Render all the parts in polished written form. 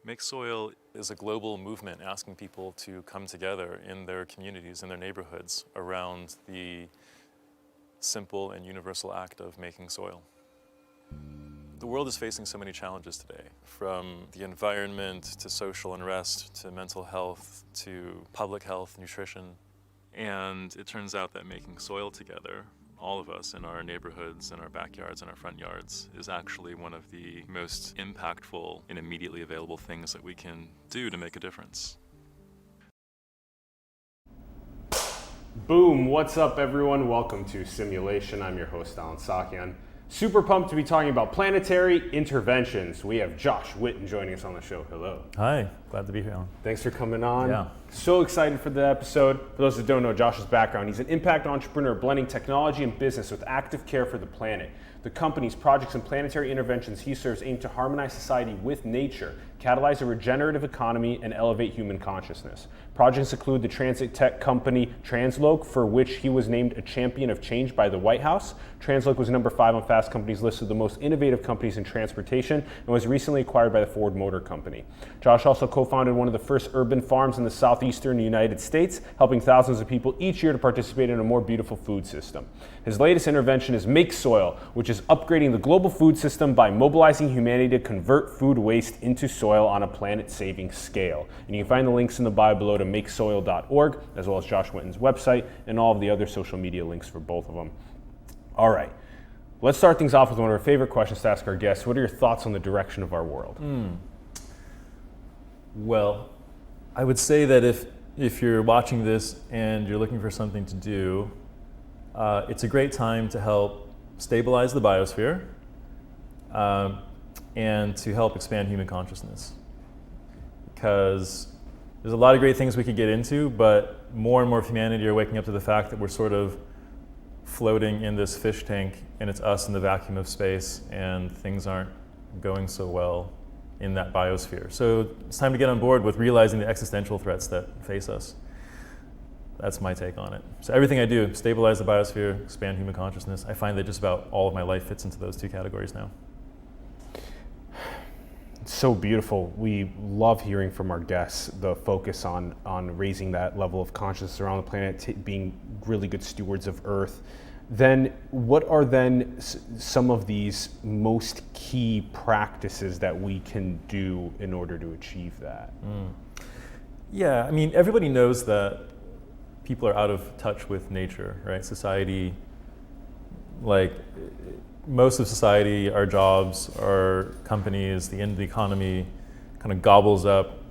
MakeSoil is a global movement asking people to come together in their communities, in their neighborhoods, around the simple and universal act of making soil. The world is facing so many challenges today, from the environment to social unrest to mental health to public health, nutrition. And it turns out that making soil together, all of us in our neighborhoods, in our backyards, in our front yards, is actually one of the most impactful and immediately available things that we can do to make a difference. Boom, what's up everyone? Welcome to Simulation. I'm your host, Alan Sakian. Super pumped to be talking about planetary interventions. We have Josh Whiton joining us on the show. Hello. Hi, glad to be here, Alan. Thanks for coming on. Yeah. So excited for the episode. For those that don't know Josh's background, he's an impact entrepreneur blending technology and business with active care for the planet. The company's projects and planetary interventions he serves aim to harmonize society with nature, catalyze a regenerative economy, and elevate human consciousness. Projects include the transit tech company TransLoc, for which he was named a champion of change by the White House. TransLoc was number 5 on Fast Company's list of the most innovative companies in transportation and was recently acquired by the Ford Motor Company. Josh also co-founded one of the first urban farms in the southeastern United States, helping thousands of people each year to participate in a more beautiful food system. His latest intervention is MakeSoil, which is upgrading the global food system by mobilizing humanity to convert food waste into soil on a planet-saving scale. And you can find the links in the bio below to makesoil.org, as well as Josh Whiton's website and all of the other social media links for both of them. All right, let's start things off with one of our favorite questions to ask our guests. What are your thoughts on the direction of our world? Well, I would say that if you're watching this and you're looking for something to do, it's a great time to help stabilize the biosphere and to help expand human consciousness. Because there's a lot of great things we could get into, but more and more of humanity are waking up to the fact that we're sort of floating in this fish tank and it's us in the vacuum of space and things aren't going so well in that biosphere. So it's time to get on board with realizing the existential threats that face us. That's my take on it. So everything I do, stabilize the biosphere, expand human consciousness, I find that just about all of my life fits into those two categories now. So beautiful. We love hearing from our guests the focus on raising that level of consciousness around the planet, being really good stewards of Earth. Then what are then some of these most key practices that we can do in order to achieve that? Yeah, I mean, everybody knows that people are out of touch with nature, right? Society, like most of society, our jobs, our companies, the end of the economy kind of gobbles up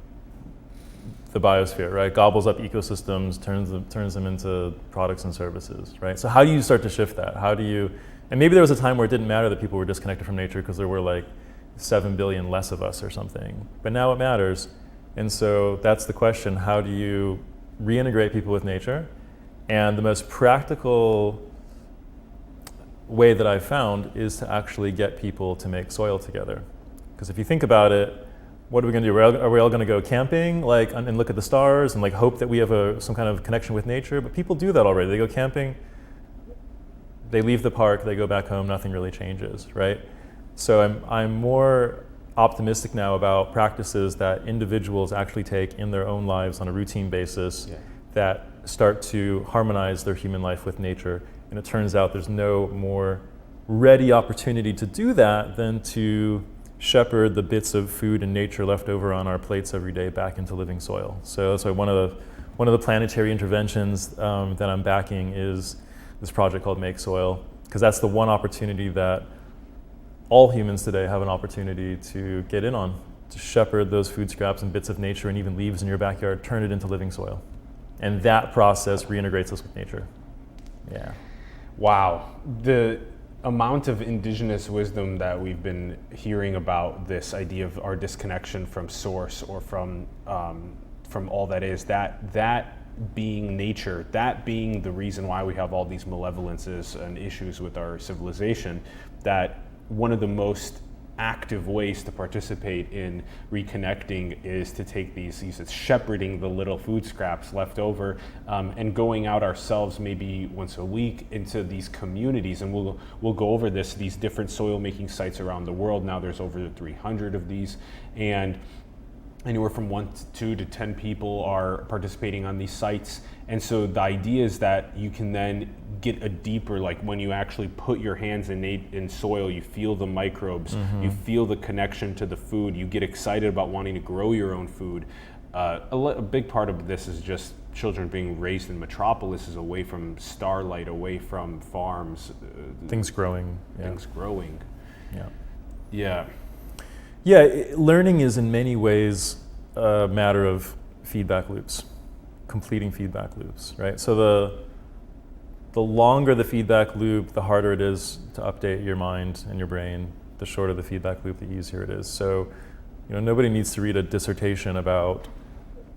the biosphere, right? Gobbles up ecosystems, turns them into products and services, right? So how do you start to shift that? How do you, and maybe there was a time where it didn't matter that people were disconnected from nature because there were like 7 billion less of us or something, but now it matters. And so that's the question, how do you reintegrate people with nature? And the most practical way that I've found is to actually get people to make soil together. Because if you think about it, what are we going to do? Are we all going to go camping, like, and look at the stars and like hope that we have some kind of connection with nature? But people do that already. They go camping, they leave the park, they go back home, nothing really changes, right? So I'm more optimistic now about practices that individuals actually take in their own lives on a routine basis that start to harmonize their human life with nature. And it turns out there's no more ready opportunity to do that than to shepherd the bits of food and nature left over on our plates every day back into living soil. So that's why one of the planetary interventions that I'm backing is this project called MakeSoil, because that's the one opportunity that all humans today have an opportunity to get in on, to shepherd those food scraps and bits of nature and even leaves in your backyard, turn it into living soil. And that process reintegrates us with nature. Yeah. Wow. The amount of indigenous wisdom that we've been hearing about this idea of our disconnection from source or from all that is, that being nature, that being the reason why we have all these malevolences and issues with our civilization, that one of the most active ways to participate in reconnecting is to take these shepherding the little food scraps left over and going out ourselves maybe once a week into these communities, and we'll go over these different soil making sites around the world. Now there's over 300 of these, and anywhere from 1 to 2 to 10 people are participating on these sites. And so the idea is that you can then get a deeper, like when you actually put your hands in soil, you feel the microbes, you feel the connection to the food, you get excited about wanting to grow your own food. A big part of this is just children being raised in metropolises, away from starlight, away from farms. Things growing. Things growing. Yeah. Yeah. Yeah, learning is in many ways a matter of feedback loops, completing feedback loops, right? So the longer the feedback loop, the harder it is to update your mind and your brain. The shorter the feedback loop, the easier it is. So, nobody needs to read a dissertation about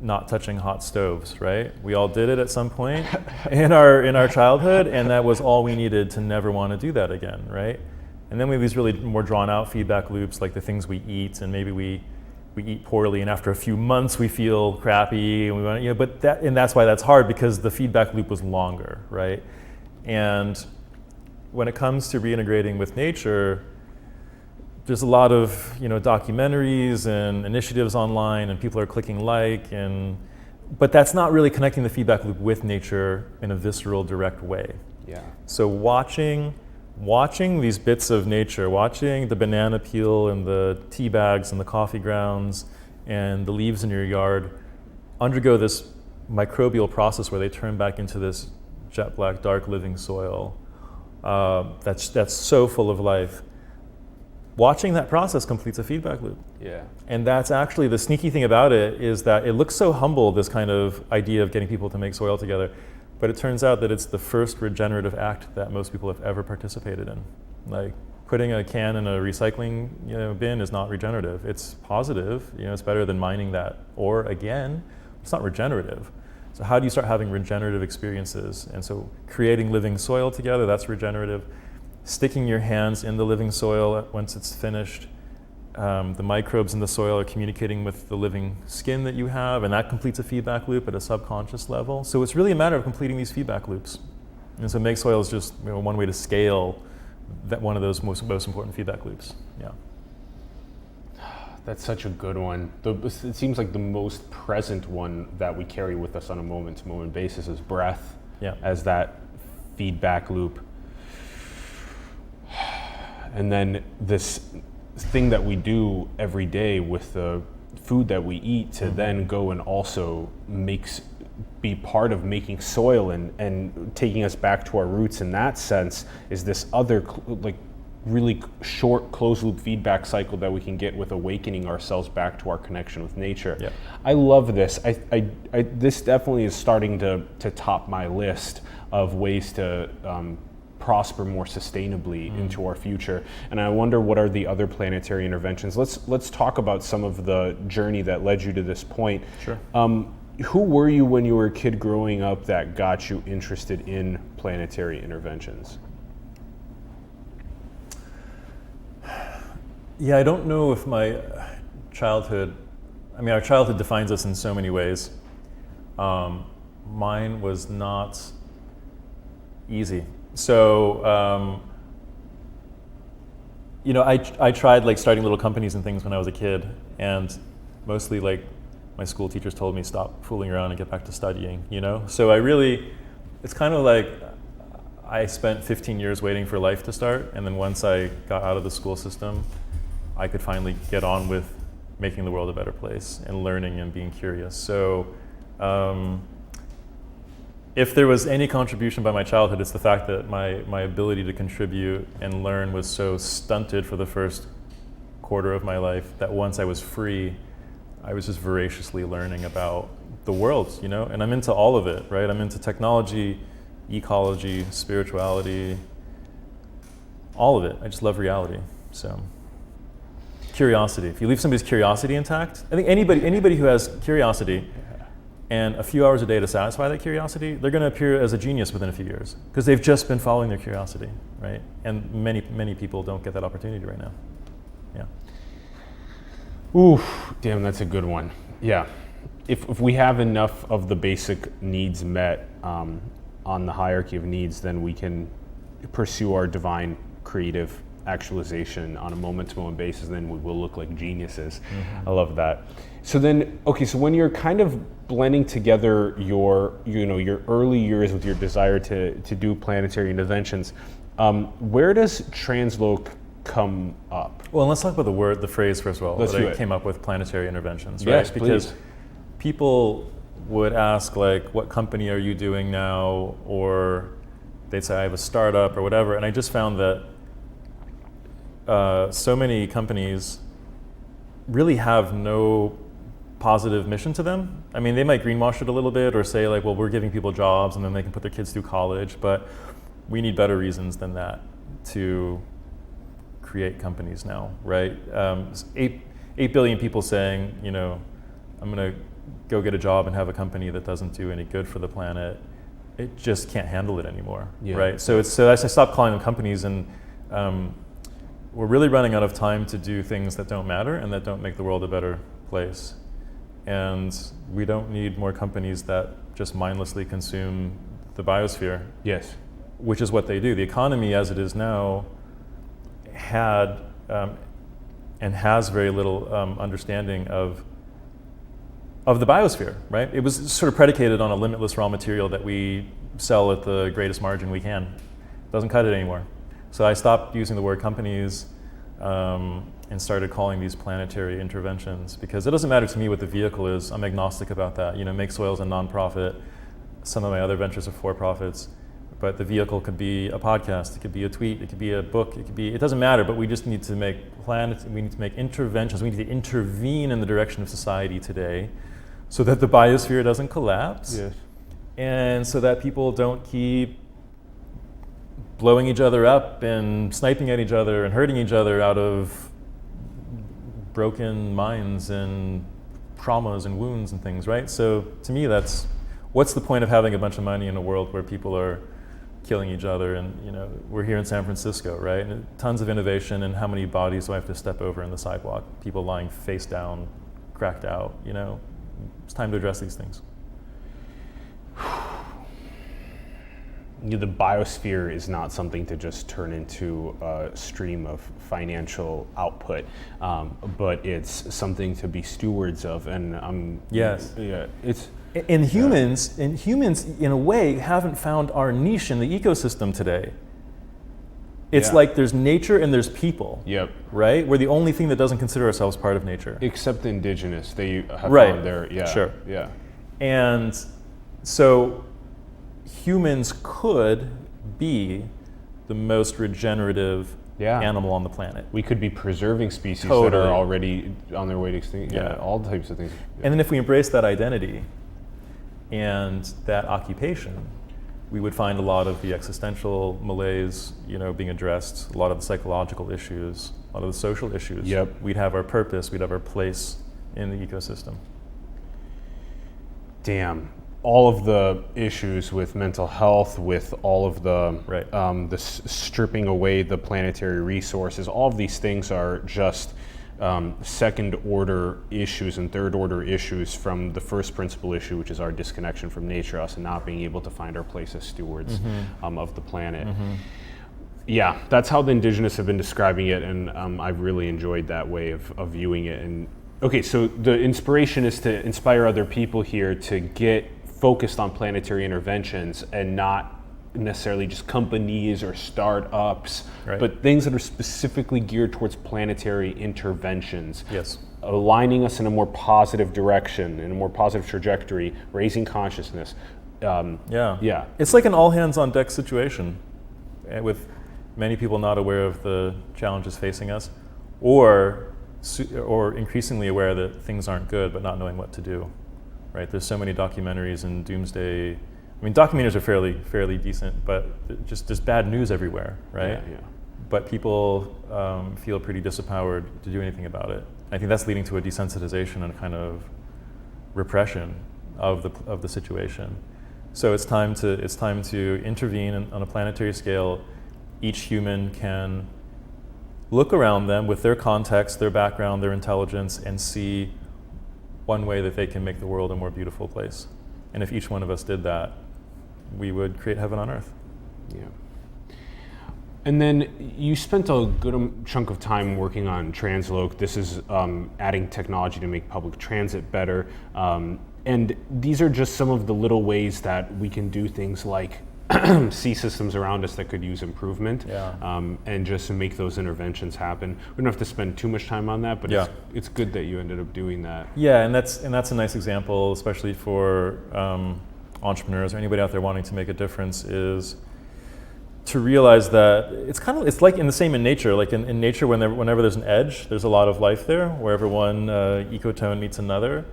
not touching hot stoves, right? We all did it at some point in our childhood, and that was all we needed to never want to do that again, right? And then we have these really more drawn out feedback loops, like the things we eat, and maybe we eat poorly, and after a few months we feel crappy, and we want, but that's why that's hard, because the feedback loop was longer, right? And when it comes to reintegrating with nature, there's a lot of documentaries and initiatives online, and people are clicking like, but that's not really connecting the feedback loop with nature in a visceral, direct way. Yeah. So watching these bits of nature, watching the banana peel and the tea bags and the coffee grounds and the leaves in your yard undergo this microbial process where they turn back into this jet black, dark living soil that's so full of life. Watching that process completes a feedback loop. Yeah. And that's actually the sneaky thing about it, is that it looks so humble, this kind of idea of getting people to make soil together. But it turns out that it's the first regenerative act that most people have ever participated in. Like putting a can in a recycling bin is not regenerative. It's positive, it's better than mining that ore again. It's not regenerative. So how do you start having regenerative experiences? And so creating living soil together, that's regenerative. Sticking your hands in the living soil once it's finished. The microbes in the soil are communicating with the living skin that you have, and that completes a feedback loop at a subconscious level. So it's really a matter of completing these feedback loops. And so MakeSoil is just one way to scale that one of those most important feedback loops. Yeah. That's such a good one. It seems like the most present one that we carry with us on a moment-to-moment basis is breath, as that feedback loop. And then this thing that we do every day with the food that we eat to then go and also be part of making soil and taking us back to our roots in that sense is this other really short closed loop feedback cycle that we can get with awakening ourselves back to our connection with nature. Yeah. I love this. This definitely is starting to top my list of ways to prosper more sustainably into our future. And I wonder, what are the other planetary interventions? Let's talk about some of the journey that led you to this point. Sure. Who were you when you were a kid growing up that got you interested in planetary interventions? Yeah, I don't know if my childhood, our childhood defines us in so many ways. Mine was not easy. So, I tried starting little companies and things when I was a kid, and mostly my school teachers told me stop fooling around and get back to studying, So it's kind of like I spent 15 years waiting for life to start, and then once I got out of the school system, I could finally get on with making the world a better place and learning and being curious. So, if there was any contribution by my childhood, it's the fact that my ability to contribute and learn was so stunted for the first quarter of my life that once I was free, I was just voraciously learning about the world, and I'm into all of it, right? I'm into technology, ecology, spirituality, all of it. I just love reality. So, curiosity. If you leave somebody's curiosity intact, I think anybody who has curiosity and a few hours a day to satisfy that curiosity, they're going to appear as a genius within a few years because they've just been following their curiosity, right? And many people don't get that opportunity right now. Yeah. Ooh, damn, that's a good one. Yeah. If we have enough of the basic needs met on the hierarchy of needs, then we can pursue our divine creative actualization on a moment-to-moment basis, and then we will look like geniuses. I love that. So then, okay, so when you're kind of blending together your early years with your desire to do planetary interventions, where does TransLoc come up? Well, let's talk about the phrase first of all. Let's that do I it. came up with planetary interventions, right? Yes, because please. people would ask like, what company are you doing now? Or they'd say, I have a startup or whatever. And I just found that so many companies really have no positive mission to them. I mean, they might greenwash it a little bit or say like, well, we're giving people jobs and then they can put their kids through college, but we need better reasons than that to create companies now, right? 8 billion people saying, I'm gonna go get a job and have a company that doesn't do any good for the planet. It just can't handle it anymore, right? So I stopped calling them companies, and we're really running out of time to do things that don't matter and that don't make the world a better place. And we don't need more companies that just mindlessly consume the biosphere. Yes. Which is what they do. The economy as it is now had and has very little understanding of the biosphere, right? It was sort of predicated on a limitless raw material that we sell at the greatest margin we can. Doesn't cut it anymore. So I stopped using the word companies and started calling these planetary interventions, because it doesn't matter to me what the vehicle is. I'm agnostic about that. MakeSoil is a nonprofit. Some of my other ventures are for-profits. But the vehicle could be a podcast, it could be a tweet, it could be a book, it doesn't matter, but we just need to make we need to make interventions, we need to intervene in the direction of society today so that the biosphere doesn't collapse. Yes. And so that people don't keep blowing each other up and sniping at each other and hurting each other out of broken minds and traumas and wounds and things, right? So to me, what's the point of having a bunch of money in a world where people are killing each other? And we're here in San Francisco, right? And tons of innovation, and how many bodies do I have to step over in the sidewalk? People lying face down, cracked out, It's time to address these things. The biosphere is not something to just turn into a stream of financial output, but it's something to be stewards of. And yes, yeah, it's. And humans, in a way, haven't found our niche in the ecosystem today. It's like there's nature and there's people. Yep. Right? We're the only thing that doesn't consider ourselves part of nature. Except the indigenous, they have right. found their Sure. Yeah. And so humans could be the most regenerative animal on the planet. We could be preserving species Totally. that are already on their way to extinction. Yeah, all types of things. And then if we embrace that identity and that occupation, we would find a lot of the existential malaise, being addressed, a lot of the psychological issues, a lot of the social issues. Yep. We'd have our purpose, we'd have our place in the ecosystem. Damn. All of the issues with mental health, with all of the stripping away the planetary resources, all of these things are just second order issues and third order issues from the first principal issue, which is our disconnection from nature, us not being able to find our place as stewards of the planet. Yeah, that's how the indigenous have been describing it, and I've really enjoyed that way of viewing it. And okay, so the inspiration is to inspire other people here to get focused on planetary interventions and not necessarily just companies or startups, but things that are specifically geared towards planetary interventions. Yes. Aligning us in a more positive direction, in a more positive trajectory, raising consciousness. Yeah. It's like an all hands on deck situation, with many people not aware of the challenges facing us, or increasingly aware that things aren't good but not knowing what to do. Right? There's so many documentaries and doomsday. I mean, documentaries are fairly decent, but just there's bad news everywhere, right? Yeah. But people feel pretty disempowered to do anything about it. I think that's leading to a desensitization and kind of repression of the situation. So it's time to intervene on a planetary scale. Each human can look around them with their context, their background, their intelligence, and see one way that they can make the world a more beautiful place. And if each one of us did that, we would create heaven on earth. Yeah. And then you spent a good chunk of time working on TransLoc. This is adding technology to make public transit better. And these are just some of the little ways that we can do things like see systems around us that could use improvement, and just make those interventions happen. We don't have to spend too much time on that, but it's good that you ended up doing that. Yeah, and that's a nice example, especially for entrepreneurs or anybody out there wanting to make a difference, is to realize that it's like in nature. Like in nature, whenever there's an edge, there's a lot of life there, wherever one ecotone meets another.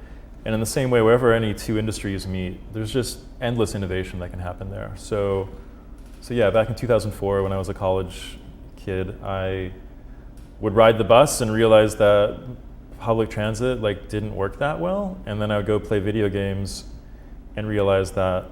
And in the same way, wherever any two industries meet, there's just endless innovation that can happen there. So yeah, back in 2004, when I was a college kid, I would ride the bus and realize that public transit didn't work that well. And then I would go play video games and realize that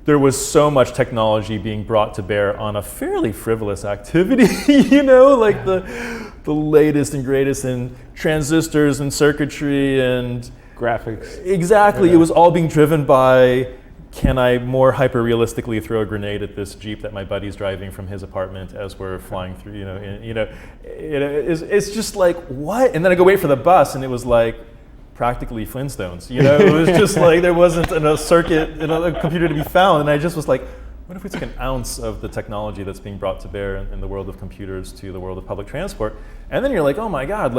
there was so much technology being brought to bear on a fairly frivolous activity, the latest and greatest in transistors and circuitry and graphics. Exactly, it was all being driven by, can I more hyper-realistically throw a grenade at this Jeep that my buddy's driving from his apartment as we're flying through, it's just like, what? And then I go wait for the bus and it was practically Flintstones, it was just there wasn't a circuit, a computer to be found, and I just was like, what if we took an ounce of the technology that's being brought to bear in the world of computers to the world of public transport? And then you're like, oh my God,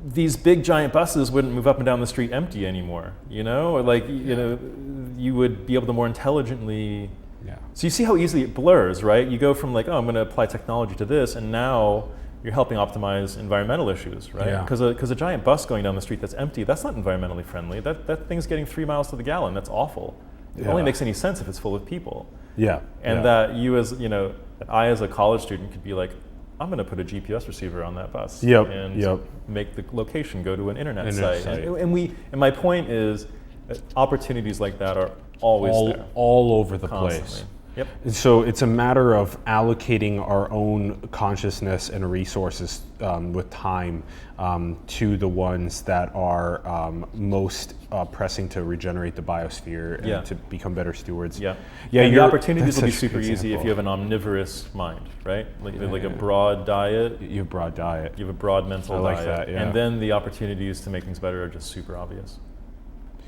these big giant buses wouldn't move up and down the street empty anymore, you would be able to more intelligently. Yeah. So you see how easily it blurs, right? You go from I'm going to apply technology to this, and now you're helping optimize environmental issues, right? Because a giant bus going down the street that's empty, that's not environmentally friendly. That thing's getting 3 miles to the gallon. That's awful. It only makes any sense if it's full of people. Yeah. And that you as, I as a college student could be like, I'm going to put a GPS receiver on that bus and make the location go to an internet site. And my point is that opportunities like that are always there. All over the Constantly. place. Yep. So it's a matter of allocating our own consciousness and resources with time to the ones that are most pressing to regenerate the biosphere and to become better stewards. Yeah. And the opportunities will be super easy if you have an omnivorous mind, right? Like a broad diet. You have a broad diet. You have a broad mental diet. I like that, yeah. And then the opportunities to make things better are just super obvious.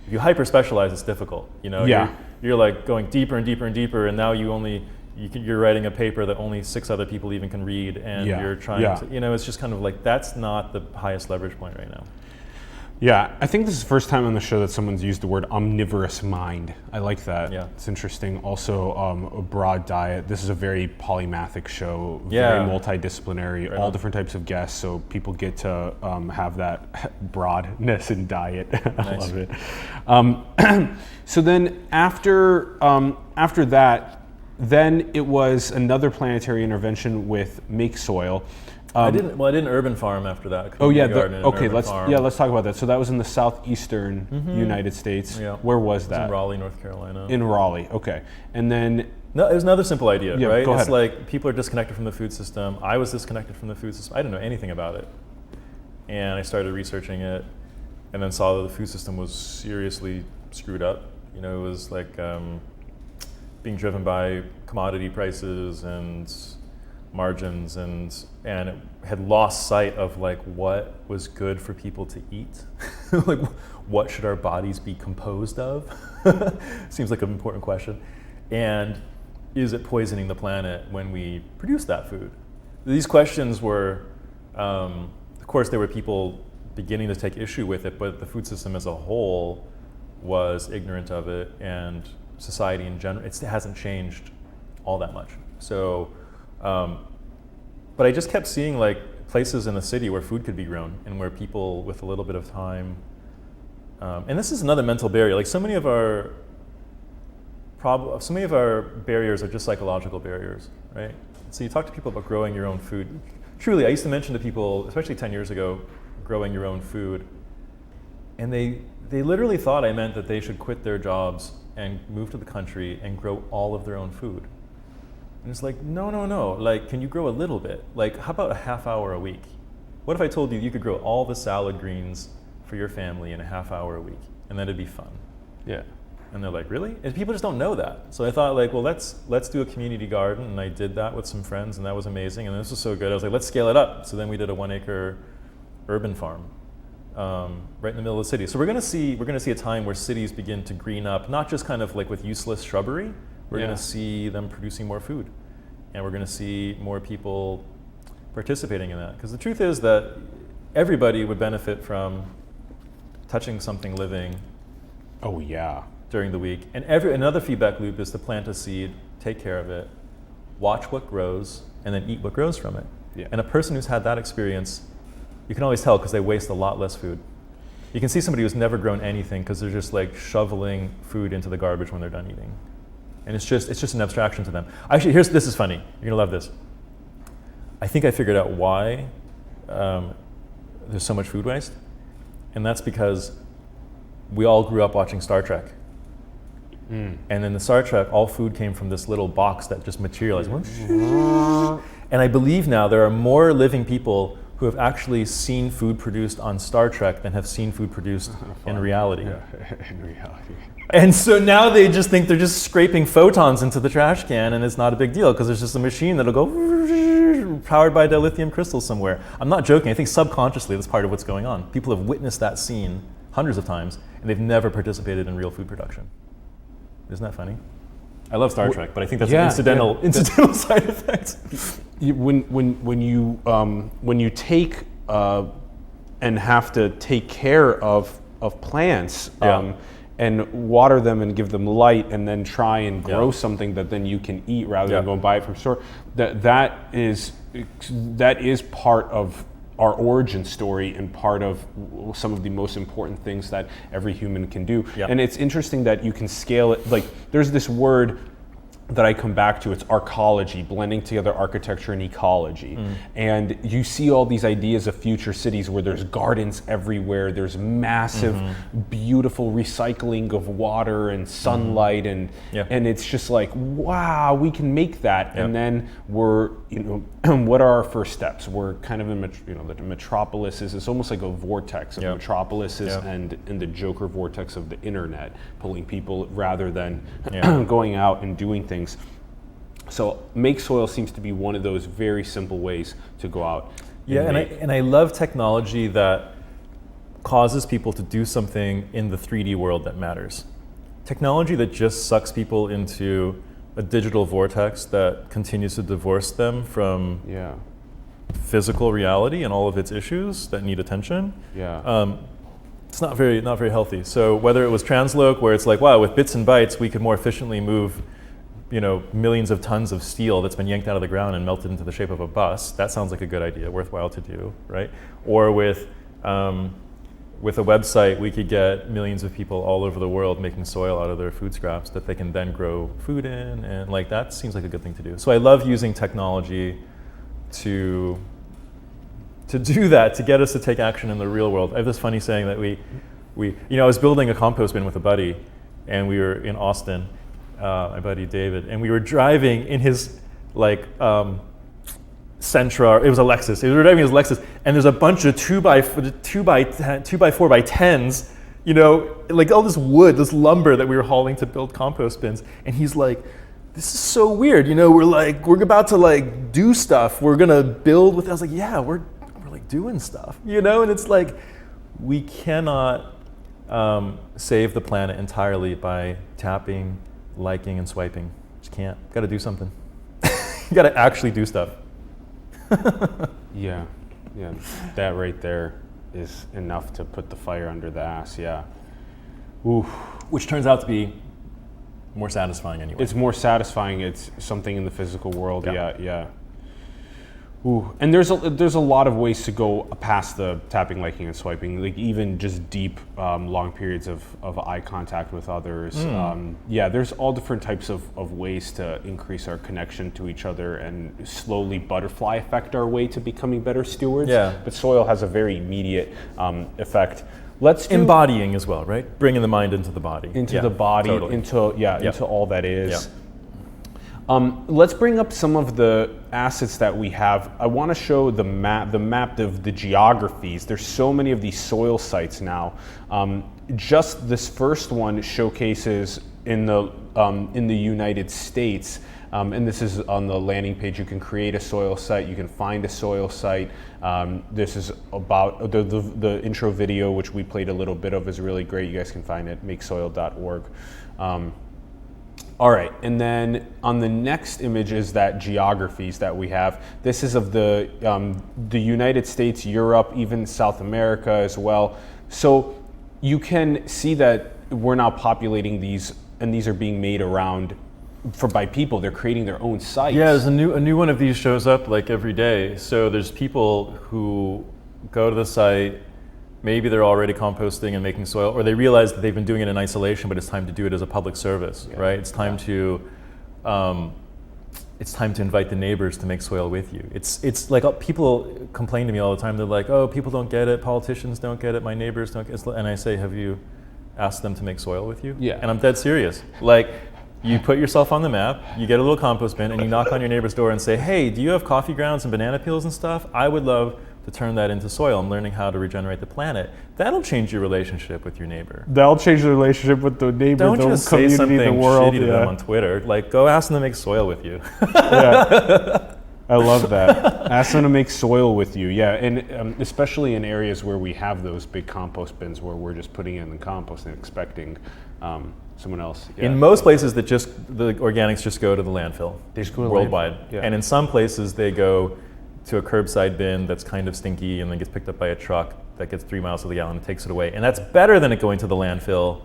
If you hyper specialize, it's difficult. You're going deeper and deeper and deeper, and now you're writing a paper that only 6 other people even can read, and you're trying to. It's just kind of that's not the highest leverage point right now. Yeah, I think this is the first time on the show that someone's used the word omnivorous mind. I like that. Yeah. It's interesting. Also, a broad diet. This is a very polymathic show, very multidisciplinary, all different types of guests, so people get to have that broadness in diet. I love it. So then after that, then it was another planetary intervention with MakeSoil. I didn't urban farm after that. Let's talk about that. So that was in the southeastern United States. Yeah. Where was that? It's in Raleigh, North Carolina. In Raleigh, okay. And then no, it was another simple idea, right? Go it's ahead. People are disconnected from the food system. I was disconnected from the food system. I didn't know anything about it. And I started researching it and then saw that the food system was seriously screwed up. It was being driven by commodity prices and margins, and it had lost sight of what was good for people to eat. What should our bodies be composed of? Seems like an important question. And is it poisoning the planet when we produce that food? These questions were, of course, there were people beginning to take issue with it, but the food system as a whole was ignorant of it, and society in general, it hasn't changed all that much. So, but I just kept seeing places in the city where food could be grown and where people with a little bit of time, and this is another mental barrier. So many of our barriers are just psychological barriers, right? So you talk to people about growing your own food. Truly, I used to mention to people, especially 10 years ago, growing your own food, and they literally thought I meant that they should quit their jobs and move to the country and grow all of their own food. And it's no. Can you grow a little bit? How about a half hour a week? What if I told you you could grow all the salad greens for your family in a half hour a week, and then it'd be fun? Yeah. And they're like, really? And people just don't know that. So I thought like, well, let's do a community garden. And I did that with some friends, and that was amazing. And this was so good. I was like, let's scale it up. So then we did a 1 acre urban farm right in the middle of the city. So we're gonna see a time where cities begin to green up, not just kind of like with useless shrubbery. We're gonna see them producing more food. And we're gonna see more people participating in that. Because the truth is that everybody would benefit from touching something living. Oh yeah. During the week. And another feedback loop is to plant a seed, take care of it, watch what grows, and then eat what grows from it. Yeah. And a person who's had that experience, you can always tell because they waste a lot less food. You can see somebody who's never grown anything because they're just like shoveling food into the garbage when they're done eating. And it's just an abstraction to them. Actually, this is funny. You're gonna love this. I think I figured out why there's so much food waste. And that's because we all grew up watching Star Trek. And in the Star Trek, all food came from this little box that just materialized. And I believe now there are more living people who have actually seen food produced on Star Trek than have seen food produced in reality. Yeah, in reality. And so now they just think they're just scraping photons into the trash can, and it's not a big deal because there's just a machine that'll go powered by dilithium crystals somewhere. I'm not joking. I think subconsciously that's part of what's going on. People have witnessed that scene hundreds of times, and they've never participated in real food production. Isn't that funny? I love Star Trek, but I think that's an incidental side effect. When you take and have to take care of plants and water them and give them light and then try and grow something that then you can eat rather than go and buy it from store, that is part of our origin story and part of some of the most important things that every human can do. And it's interesting that you can scale it. Like there's this word that I come back to, it's arcology, blending together architecture and ecology. And you see all these ideas of future cities where there's gardens everywhere, there's massive, beautiful recycling of water and sunlight, and it's just like, wow, we can make that. And then we're, what are our first steps? We're kind of in, the metropolises, it's almost like a vortex of metropolises and in the Joker vortex of the internet, pulling people rather than going out and doing things. So MakeSoil seems to be one of those very simple ways to go out. And I love technology that causes people to do something in the 3D world that matters. Technology that just sucks people into a digital vortex that continues to divorce them from physical reality and all of its issues that need attention. It's not very healthy. So whether it was TransLoc, where it's like, wow, with bits and bytes we could more efficiently move millions of tons of steel that's been yanked out of the ground and melted into the shape of a bus. That sounds like a good idea, worthwhile to do, right? Or with a website, we could get millions of people all over the world making soil out of their food scraps that they can then grow food in, and like that seems like a good thing to do. So I love using technology to do that, to get us to take action in the real world. I have this funny saying that I was building a compost bin with a buddy, and we were in Austin, my buddy David, and we were driving in his Sentra. It was a Lexus. We were driving his Lexus, and there's a bunch of 2x4x10s, like all this wood, this lumber that we were hauling to build compost bins. And he's like, "This is so weird. We're about to do stuff. We're gonna build with." I was like, "Yeah, we're doing stuff, And it's like we cannot save the planet entirely by tapping, liking, and swiping. Just can't. Got to do something. You got to actually do stuff. Yeah, that right there is enough to put the fire under the ass. Ooh. Which turns out to be more satisfying anyway. It's more satisfying. It's something in the physical world. Yeah. Ooh. And there's a lot of ways to go past the tapping, liking, and swiping. Like even just deep, long periods of eye contact with others. There's all different types of ways to increase our connection to each other and slowly butterfly effect our way to becoming better stewards. But soil has a very immediate effect. Let's do embodying as well, right? Bringing the mind into the body. Into the body, totally. into all that is. Let's bring up some of the assets that we have. I want to show the map of the geographies. There's so many of these soil sites now. Just this first one showcases in the United States, and this is on the landing page. You can create a soil site. You can find a soil site. This is about the intro video, which we played a little bit of, is really great. You guys can find it, makesoil.org. All right, and then on the next image is that geographies that we have. This is of the United States, Europe, even South America as well. So you can see that we're now populating these, and these are being made around by people. They're creating their own sites. Yeah, there's a new one of these shows up like every day. So there's people who go to the site. Maybe they're already composting and making soil, or they realize that they've been doing it in isolation, but it's time to do it as a public service, right? It's time to invite the neighbors to make soil with you. It's like people complain to me all the time. They're like, "Oh, people don't get it. Politicians don't get it. My neighbors don't get it." And I say, "Have you asked them to make soil with you?" Yeah. And I'm dead serious. Like, you put yourself on the map, you get a little compost bin, and you knock on your neighbor's door and say, "Hey, do you have coffee grounds and banana peels and stuff? I would love to turn that into soil. I'm learning how to regenerate the planet." That'll change your relationship with your neighbor. That'll change the relationship with the neighbor, Don't the just say community, something the world. shitty to them on Twitter. Like, go ask them to make soil with you. Yeah, I love that. Ask them to make soil with you. Yeah, and especially in areas where we have those big compost bins where we're just putting in the compost and expecting someone else. Yeah. In most places, the organics just go to the landfill. They just go to the worldwide. landfill, yeah. And in some places, they go to a curbside bin that's kind of stinky and then gets picked up by a truck that gets 3 miles to the gallon and takes it away. And that's better than it going to the landfill,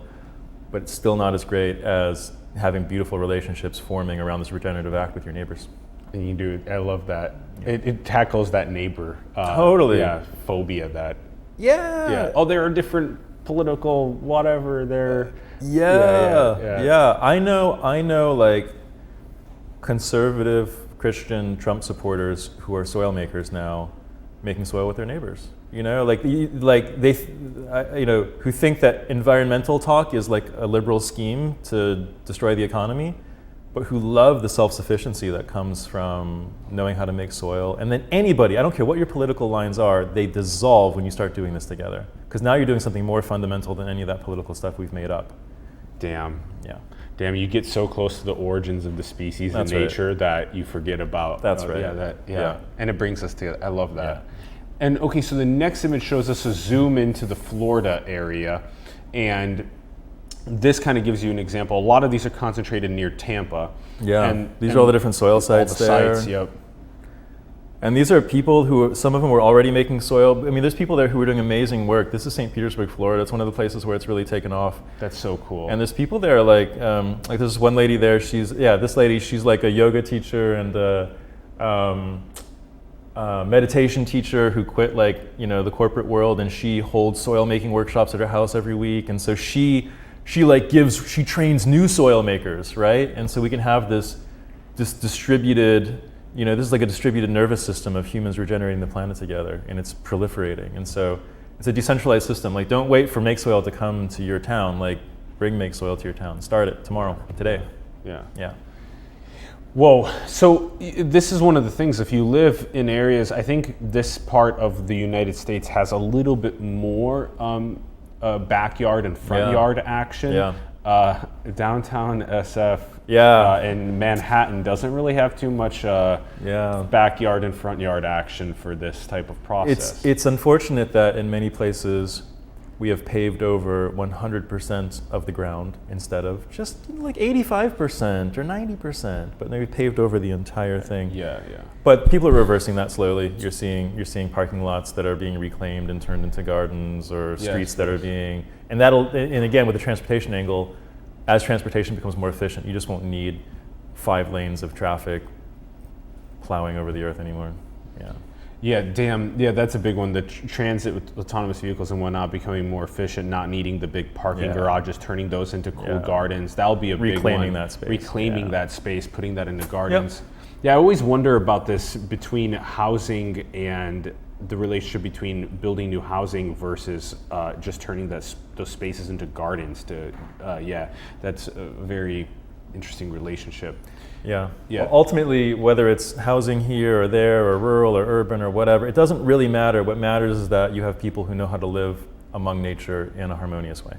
but it's still not as great as having beautiful relationships forming around this regenerative act with your neighbors. And you do. I love that. Yeah. It tackles that neighbor. Totally. Yeah, phobia that. Yeah. Yeah. Oh, there are different political whatever. Yeah. I know like conservative Christian Trump supporters who are soil makers now, making soil with their neighbors. You know, who think that environmental talk is like a liberal scheme to destroy the economy, but who love the self-sufficiency that comes from knowing how to make soil. And then anybody, I don't care what your political lines are, they dissolve when you start doing this together. Because now you're doing something more fundamental than any of that political stuff we've made up. Damn. Yeah. Damn, you get so close to the origins of the species and nature that you forget about. That's right. Yeah. And it brings us together. I love that. Yeah. And okay, so the next image shows us a zoom into the Florida area. And this kind of gives you an example. A lot of these are concentrated near Tampa. Yeah, and these are all the different soil sites there. Sites, yep. And these are people who, some of them were already making soil. I mean, there's people there who are doing amazing work. This is St. Petersburg, Florida. It's one of the places where it's really taken off. That's so cool. And there's people there like there's one lady there, she's like a yoga teacher and a meditation teacher who quit the corporate world, and she holds soil making workshops at her house every week. And so she trains new soil makers, right? And so we can have this distributed, this is like a distributed nervous system of humans regenerating the planet together, and it's proliferating. And so it's a decentralized system. Like, don't wait for MakeSoil to come to your town. Like, bring MakeSoil to your town. Start it tomorrow, today. Yeah. Whoa, so this is one of the things, if you live in areas, I think this part of the United States has a little bit more backyard and front yard action. Yeah. Downtown SF in Manhattan doesn't really have too much backyard and front yard action for this type of process. It's unfortunate that in many places we have paved over 100% of the ground instead of just like 85% or 90%, but maybe paved over the entire thing. Yeah. But people are reversing that slowly. You're seeing parking lots that are being reclaimed and turned into gardens, or streets that are being, and again with the transportation angle, as transportation becomes more efficient, you just won't need 5 lanes of traffic plowing over the earth anymore. Yeah, that's a big one. The transit with autonomous vehicles and whatnot becoming more efficient, not needing the big parking garages, turning those into cool gardens. That'll be a big one. Reclaiming that space, putting that into gardens. Yeah, I always wonder about this between housing and the relationship between building new housing versus just turning those spaces into gardens. That's very interesting relationship. Yeah. Yeah. Ultimately, whether it's housing here or there or rural or urban or whatever, it doesn't really matter. What matters is that you have people who know how to live among nature in a harmonious way.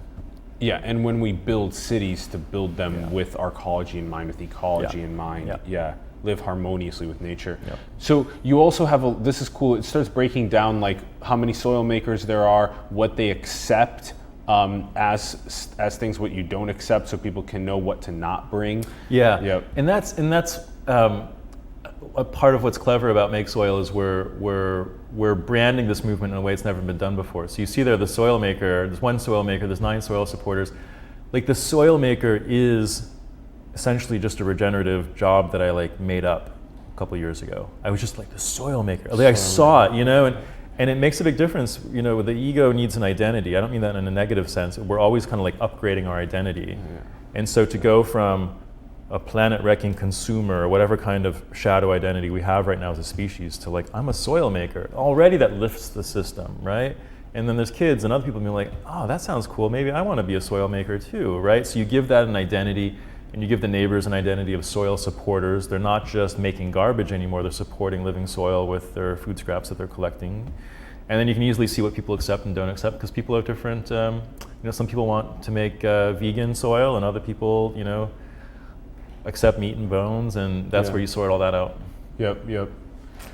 Yeah, and when we build cities, to build them with arcology in mind, with ecology in mind. Yeah. Live harmoniously with nature. Yeah. So you also have this is cool, it starts breaking down like how many soil makers there are, what they accept as things, what you don't accept, so people can know what to not bring. Yeah. Yep. And that's a part of what's clever about MakeSoil is we're branding this movement in a way it's never been done before. So you see there the soil maker, there's one soil maker, there's 9 soil supporters. Like the soil maker is essentially just a regenerative job that I like made up a couple years ago. I was just like the soil maker. Like I saw it, you know, and it makes a big difference. You know, the ego needs an identity. I don't mean that in a negative sense. We're always kind of like upgrading our identity. And so to go from a planet-wrecking consumer or whatever kind of shadow identity we have right now as a species to like, I'm a soil maker, already that lifts the system, right? And then there's kids and other people being like, oh, that sounds cool. Maybe I want to be a soil maker too, right? So you give that an identity. And you give the neighbors an identity of soil supporters. They're not just making garbage anymore, they're supporting living soil with their food scraps that they're collecting. And then you can easily see what people accept and don't accept, because people are different. You know, some people want to make vegan soil, and other people, you know, accept meat and bones, and that's where you sort all that out. Yep.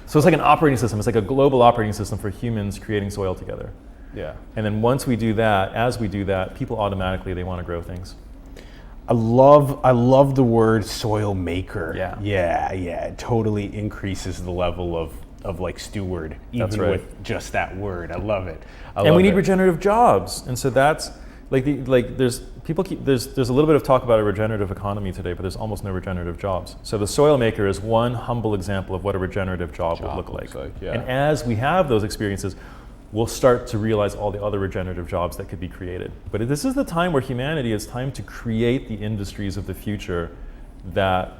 So it's like an operating system. It's like a global operating system for humans creating soil together. Yeah. And then once we do that, as we do that, people automatically, they want to grow things. I love the word soil maker. Yeah. It totally increases the level of like steward, even with just that word. I love it. And we need regenerative jobs. And so that's there's a little bit of talk about a regenerative economy today, but there's almost no regenerative jobs. So the soil maker is one humble example of what a regenerative job would look like. And as we have those experiences, we'll start to realize all the other regenerative jobs that could be created. But this is the time where humanity is time to create the industries of the future that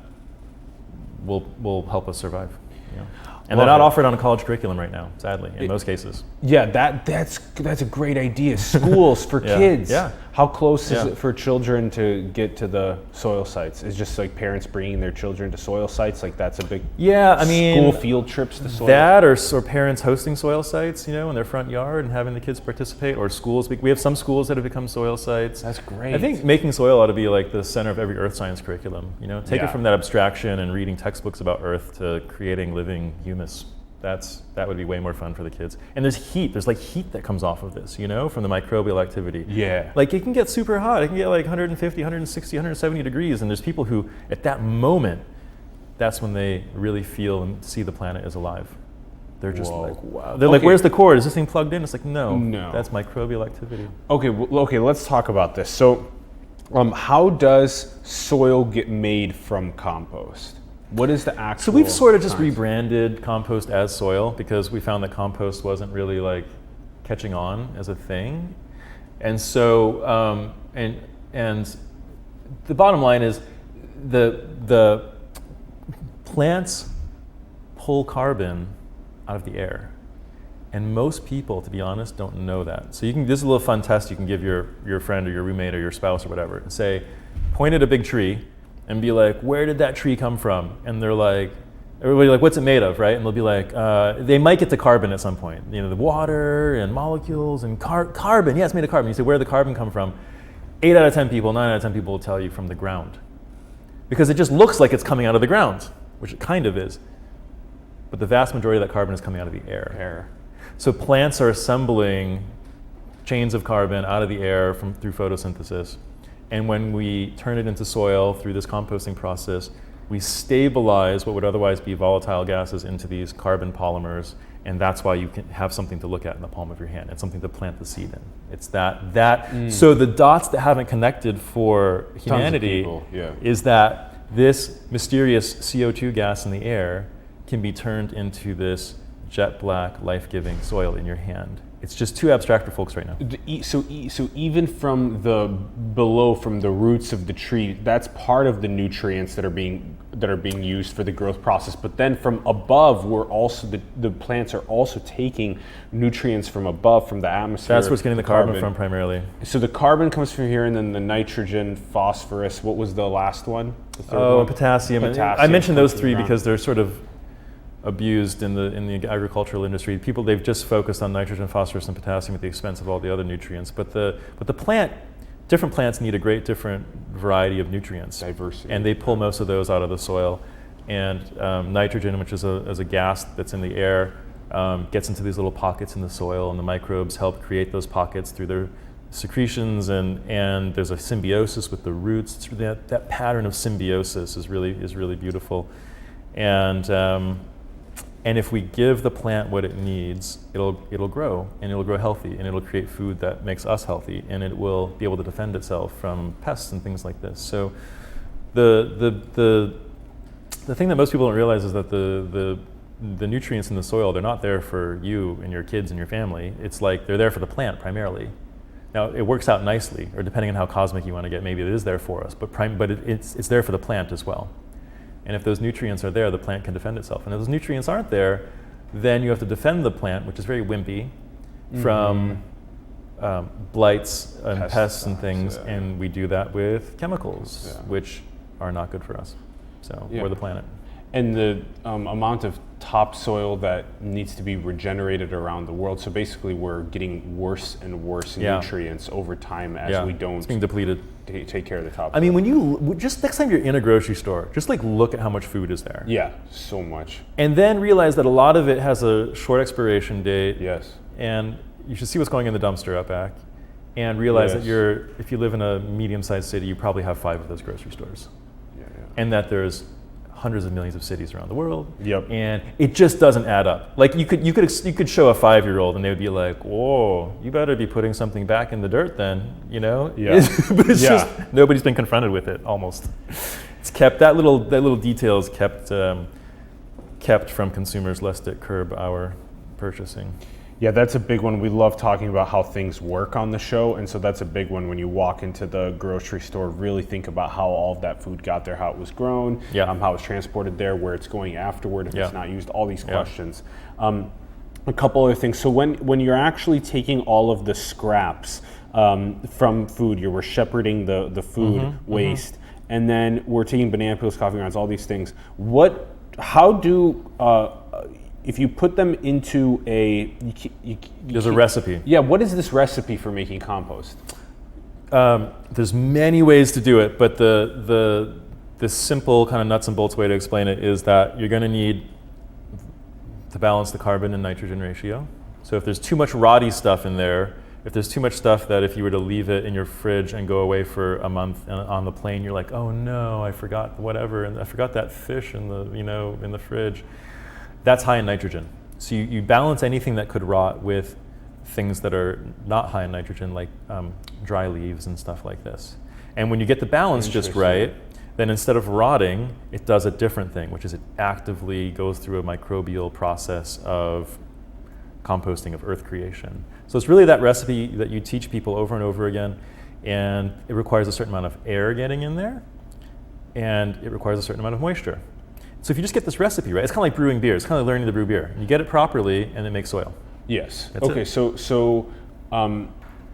will help us survive. You know? And they're not offered on a college curriculum right now, sadly, in most cases. Yeah, that's a great idea. Schools for kids. Yeah. How close is it for children to get to the soil sites? Is just like parents bringing their children to soil sites? Like that's a big school field trips to soil. That or parents hosting soil sites, you know, in their front yard and having the kids participate, or schools. We have some schools that have become soil sites. That's great. I think making soil ought to be like the center of every earth science curriculum. You know, take it from that abstraction and reading textbooks about earth to creating living humus. That would be way more fun for the kids. And there's heat that comes off of this, you know, from the microbial activity. Yeah. Like it can get super hot. It can get like 150, 160, 170 degrees. And there's people who, at that moment, that's when they really feel and see the planet is alive. They're just like, wow. They're like, where's the cord? Is this thing plugged in? It's like, no. That's microbial activity. Okay, let's talk about this. So how does soil get made from compost? What is the actual? So we've sort of just rebranded compost as soil because we found that compost wasn't really like catching on as a thing, and so and the bottom line is the plants pull carbon out of the air, and most people, to be honest, don't know that. So this is a little fun test you can give your friend or your roommate or your spouse or whatever, and say, point at a big tree. And be like, where did that tree come from? And they're like, everybody like, what's it made of, right? And they'll be like, they might get to carbon at some point. You know, the water and molecules and carbon. Yeah, it's made of carbon. You say, where did the carbon come from? 8 out of 10 people, 9 out of 10 people will tell you from the ground. Because it just looks like it's coming out of the ground, which it kind of is. But the vast majority of that carbon is coming out of the air. So plants are assembling chains of carbon out of the air through photosynthesis. And when we turn it into soil through this composting process, we stabilize what would otherwise be volatile gases into these carbon polymers, and that's why you can have something to look at in the palm of your hand. It's something to plant the seed in. It's so the dots that haven't connected for humanity is that this mysterious CO2 gas in the air can be turned into this jet black, life-giving soil in your hand. It's just too abstract for folks right now. So even from the below, from the roots of the tree, that's part of the nutrients that are being used for the growth process. But then from above, we're also the plants are also taking nutrients from above, from the atmosphere. That's what's getting the carbon from primarily. So the carbon comes from here, and then the nitrogen, phosphorus. What was the last one? The third Oh, one? potassium. Potassium I mentioned those comes from three the ground. because they're sort of abused in the agricultural industry. People, they've just focused on nitrogen, phosphorus, and potassium at the expense of all the other nutrients. But the plant, different plants need a great different variety of nutrients. Diversity. And they pull most of those out of the soil. And nitrogen, which is a gas that's in the air, gets into these little pockets in the soil, and the microbes help create those pockets through their secretions, and there's a symbiosis with the roots. It's that pattern of symbiosis is really beautiful. And if we give the plant what it needs, it'll grow, and it'll grow healthy, and it'll create food that makes us healthy, and it will be able to defend itself from pests and things like this. So the thing that most people don't realize is that the nutrients in the soil, they're not there for you and your kids and your family. It's like they're there for the plant primarily. Now it works out nicely, or depending on how cosmic you want to get, maybe it is there for us, but it's there for the plant as well. And if those nutrients are there, the plant can defend itself. And if those nutrients aren't there, then you have to defend the plant, which is very wimpy, from blights and pests and things. Yeah. And we do that with chemicals, Yeah. which are not good for us. So we're the planet. And the amount of topsoil that needs to be regenerated around the world. So basically, we're getting worse and worse nutrients over time as we don't it's being depleted. take care of the topsoil. I mean, when you just next time you're in a grocery store, just like look at how much food is there. Yeah, so much. And then realize that a lot of it has a short expiration date. Yes. And you should see what's going in the dumpster out back, and realize that if you live in a medium-sized city, you probably have 5 of those grocery stores. Yeah. And that there's hundreds of millions of cities around the world. Yep. And it just doesn't add up. Like you could show a 5-year-old and they would be like, "Whoa, you better be putting something back in the dirt then," you know? Yeah. But it's just nobody's been confronted with it almost. It's kept that little detail is kept from consumers lest it curb our purchasing. Yeah, that's a big one. We love talking about how things work on the show, and so that's a big one. When you walk into the grocery store, really think about how all of that food got there, how it was grown, how it was transported there, where it's going afterward, if it's not used, all these questions. A couple other things. So when you're actually taking all of the scraps from food, we're shepherding the food waste, and then we're taking banana peels, coffee grounds, all these things. How do if you put them into there's a recipe. Yeah, what is this recipe for making compost? There's many ways to do it, but the simple kind of nuts and bolts way to explain it is that you're going to need to balance the carbon and nitrogen ratio. So if there's too much rotty stuff in there, if there's too much stuff that if you were to leave it in your fridge and go away for a month on the plane, you're like, oh no, I forgot whatever, and I forgot that fish in the fridge. That's high in nitrogen. So you balance anything that could rot with things that are not high in nitrogen, like dry leaves and stuff like this. And when you get the balance just right, then instead of rotting, it does a different thing, which is it actively goes through a microbial process of composting, of earth creation. So it's really that recipe that you teach people over and over again, and it requires a certain amount of air getting in there, and it requires a certain amount of moisture. So if you just get this recipe right, it's kind of like brewing beer. It's kind of like learning to brew beer. You get it properly, and it makes soil. Yes. That's okay. it. So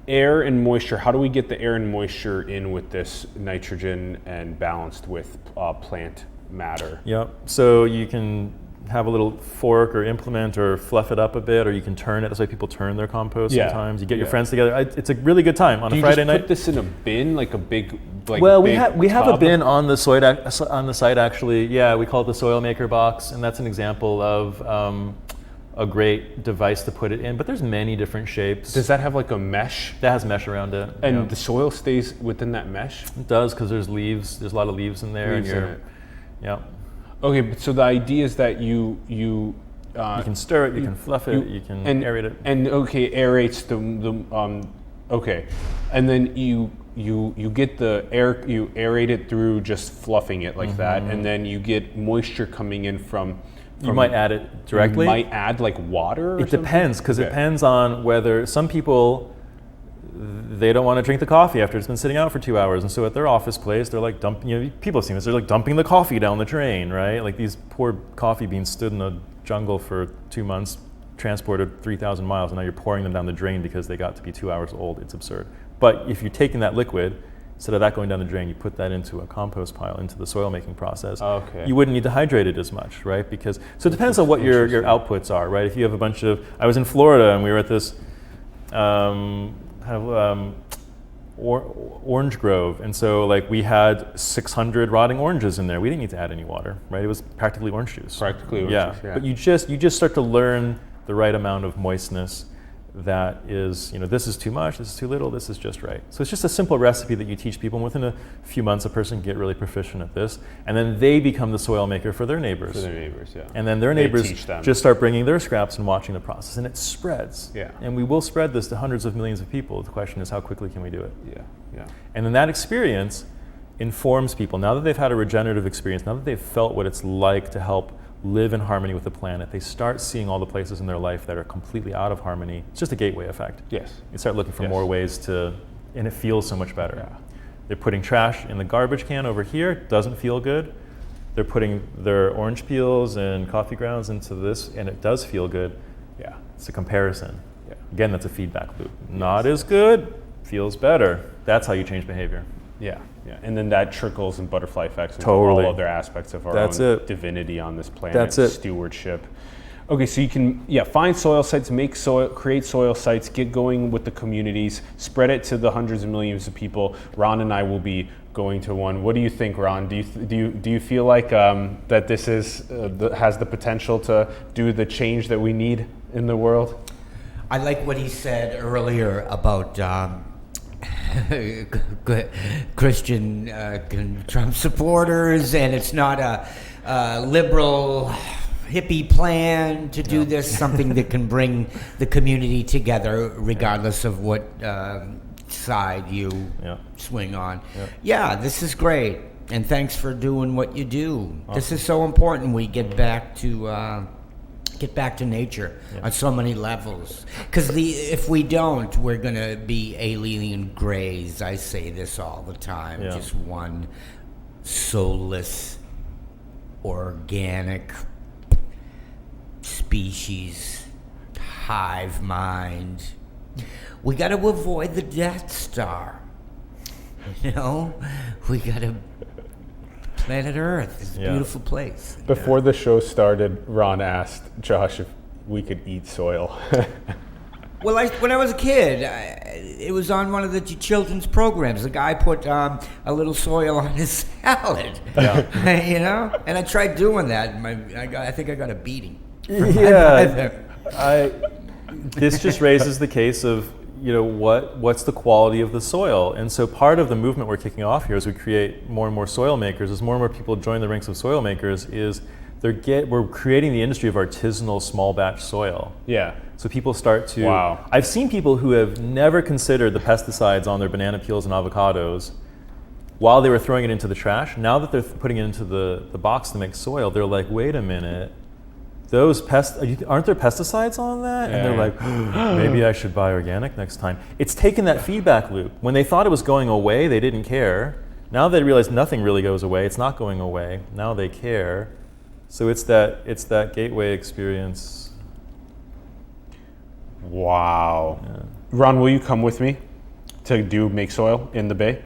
air and moisture. How do we get the air and moisture in with this nitrogen and balanced with plant matter? Yep. So you can have a little fork or implement or fluff it up a bit, or you can turn it. That's why people turn their compost sometimes. You get your friends together. It's a really good time on a Friday night. Put this in a bin, like a big. We have a bin on the site actually. Yeah, we call it the soil maker box, and that's an example of a great device to put it in. But there's many different shapes. Does that have like a mesh? That has mesh around it. And the soil stays within that mesh? It does, because there's leaves. There's a lot of leaves in there. Leaves in it. Yeah. Okay, but so the idea is that you can stir it, you can fluff it, you can aerate it. And aerates the okay, and then you get the air, you aerate it through just fluffing it like that, and then you get moisture coming in from You might add it directly. You might add like water or It depends, because it depends on whether some people, they don't want to drink the coffee after it's been sitting out for 2 hours. And so at their office place, they're like dumping, people have seen this, they're like dumping the coffee down the drain, right? Like these poor coffee beans stood in the jungle for 2 months, transported 3,000 miles, and now you're pouring them down the drain because they got to be 2 hours old. It's absurd. But if you're taking that liquid, instead of that going down the drain, you put that into a compost pile, into the soil making process. Okay. You wouldn't need to hydrate it as much, right? Because, so it depends on what your outputs are, right? If you have a bunch of, I was in Florida and we were at this orange grove, and so like we had 600 rotting oranges in there. We didn't need to add any water, right? It was practically orange juice. Practically orange juice, yeah. But you just start to learn the right amount of moistness that is, this is too much, this is too little, this is just right. So it's just a simple recipe that you teach people, and within a few months a person can get really proficient at this, and then they become the soil maker for their neighbors. For their neighbors, yeah. And then their neighbors just start bringing their scraps and watching the process, and it spreads. Yeah. And we will spread this to hundreds of millions of people. The question is, how quickly can we do it? Yeah, yeah. And then that experience informs people. Now that they've had a regenerative experience, now that they've felt what it's like to help live in harmony with the planet, they start seeing all the places in their life that are completely out of harmony. It's just a gateway effect. Yes. You start looking for more ways to, and it feels so much better. Yeah. They're putting trash in the garbage can over here, doesn't feel good. They're putting their orange peels and coffee grounds into this, and it does feel good. Yeah. It's a comparison. Yeah. Again, that's a feedback loop. Not as good, feels better. That's how you change behavior. Yeah, yeah, and then that trickles and butterfly effects into Totally. all other aspects of our That's own it. divinity on this planet. That's it. Stewardship. Okay, so you can find soil sites, make soil, create soil sites, get going with the communities, spread it to the hundreds of millions of people. Ron and I will be going to one. What do you think, Ron? Do you feel like that this is has the potential to do the change that we need in the world? I like what he said earlier about Christian Trump supporters, and it's not a liberal hippie plan to do this, something that can bring the community together regardless of what side you swing on. Yeah, this is great, and thanks for doing what you do. Awesome. This is so important. We get back to nature on so many levels, because if we don't, we're going to be alien grays. I say this all the time. Just one soulless organic species, hive mind. We got to avoid the Death Star. We got to. Planet Earth is a beautiful place. Before the show started, Ron asked Josh if we could eat soil. Well, when I was a kid, it was on one of the children's programs. The guy put a little soil on his salad, and I tried doing that. And I think I got a beating. This just raises the case of, what's the quality of the soil? And so part of the movement we're kicking off here as we create more and more soil makers, as more and more people join the ranks of soil makers, is we're creating the industry of artisanal small batch soil. Yeah. So people start to, Wow. I've seen people who have never considered the pesticides on their banana peels and avocados while they were throwing it into the trash. Now that they're putting it into the box to make soil, they're like, wait a minute, those aren't there pesticides on that? And they're like, maybe I should buy organic next time. It's taken that feedback loop. When they thought it was going away, they didn't care. Now they realize nothing really goes away. It's not going away. Now they care. So it's that gateway experience. Wow. Yeah. Ron, will you come with me to do MakeSoil in the Bay?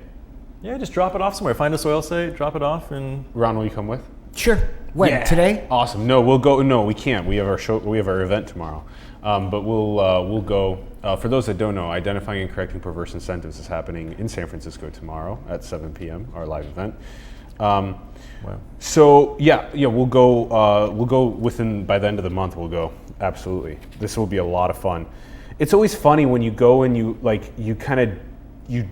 Yeah, just drop it off somewhere. Find a soil site, drop it off, and Ron, will you come with? Sure. When? Today? Awesome. No, we'll go. No, we can't. We have our show. We have our event tomorrow. But we'll go. For those that don't know, identifying and correcting perverse incentives is happening in San Francisco tomorrow at 7 p.m. Our live event. Wow. So we'll go. We'll go by the end of the month. We'll go. Absolutely. This will be a lot of fun. It's always funny when you go and you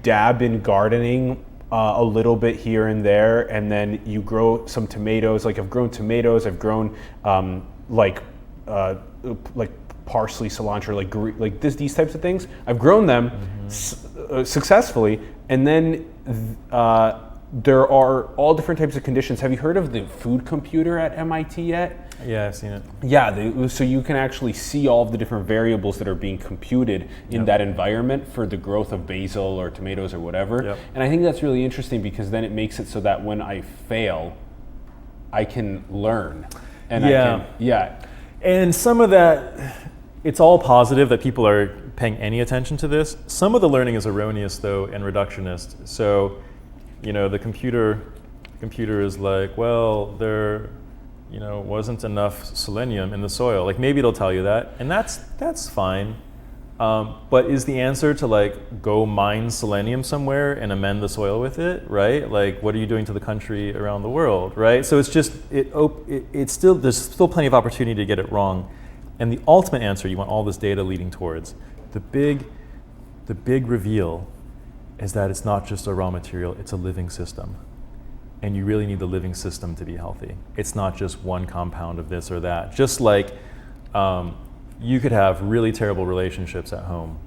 dab in gardening a little bit here and there, and then you grow some tomatoes. Like I've grown tomatoes. I've grown like parsley, cilantro, like these types of things. I've grown them successfully, and then there are all different types of conditions. Have you heard of the food computer at MIT yet? Yeah, I've seen it. Yeah, so you can actually see all of the different variables that are being computed in that environment for the growth of basil or tomatoes or whatever. Yep. And I think that's really interesting because then it makes it so that when I fail, I can learn. And And some of that, it's all positive that people are paying any attention to this. Some of the learning is erroneous though and reductionist. So, the computer is like, well, there wasn't enough selenium in the soil. Like maybe it'll tell you that, and that's fine. But is the answer to go mine selenium somewhere and amend the soil with it, right? Like what are you doing to the country around the world, right? So it's just there's still plenty of opportunity to get it wrong, and the ultimate answer you want all this data leading towards. The big reveal is that it's not just a raw material; it's a living system. And you really need the living system to be healthy. It's not just one compound of this or that. Just like you could have really terrible relationships at home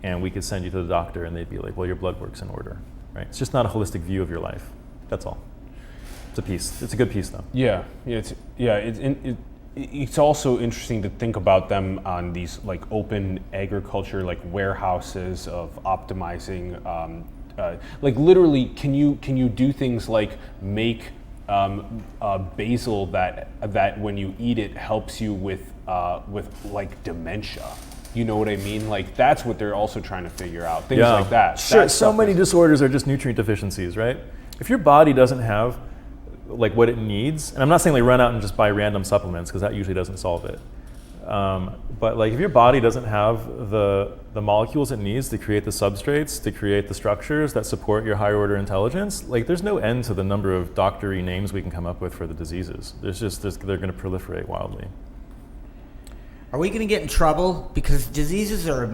and we could send you to the doctor and they'd be like, well, your blood work's in order, right? It's just not a holistic view of your life. That's all. It's a piece. It's a good piece though. It's also interesting to think about them on these open agriculture warehouses of optimizing literally, can you do things like make basil that when you eat it helps you with dementia? You know what I mean? That's what they're also trying to figure out. Things like that. Sure. So many disorders are just nutrient deficiencies, right? If your body doesn't have what it needs, and I'm not saying run out and just buy random supplements because that usually doesn't solve it. But if your body doesn't have the molecules it needs to create the substrates, to create the structures that support your higher order intelligence, there's no end to the number of doctor-y names we can come up with for the diseases. They're going to proliferate wildly. Are we going to get in trouble? Because diseases are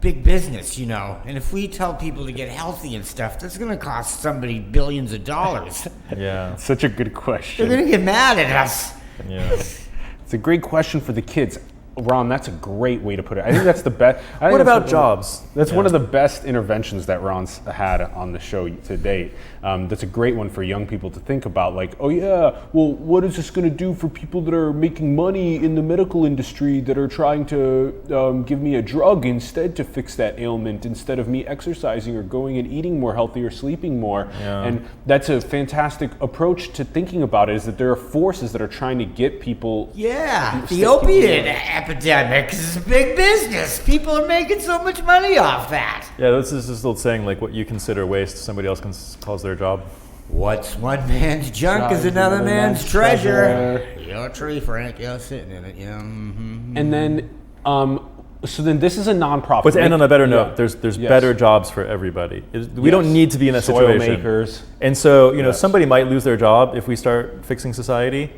big business, and if we tell people to get healthy and stuff, that's going to cost somebody billions of dollars. Yeah. Such a good question. They're going to get mad at us. Yeah. It's a great question for the kids. Ron, that's a great way to put it. I think that's the best. What about jobs? That's one of the best interventions that Ron's had on the show to date. That's a great one for young people to think about. What is this going to do for people that are making money in the medical industry that are trying to give me a drug instead to fix that ailment instead of me exercising or going and eating more healthy or sleeping more? Yeah. And that's a fantastic approach to thinking about it, is that there are forces that are trying to get people. Yeah, the opiate epidemic is a big business. People are making so much money off that. Yeah, this is this old saying, what you consider waste, somebody else calls their job. What's one man's junk is another man's treasure. Your tree, Frank, you're sitting in it. Yeah. Mm-hmm. And then, so then this is a nonprofit. But to end on a better note, there's better jobs for everybody. We don't need to be in that Soil situation. makers. And so, somebody might lose their job if we start fixing society.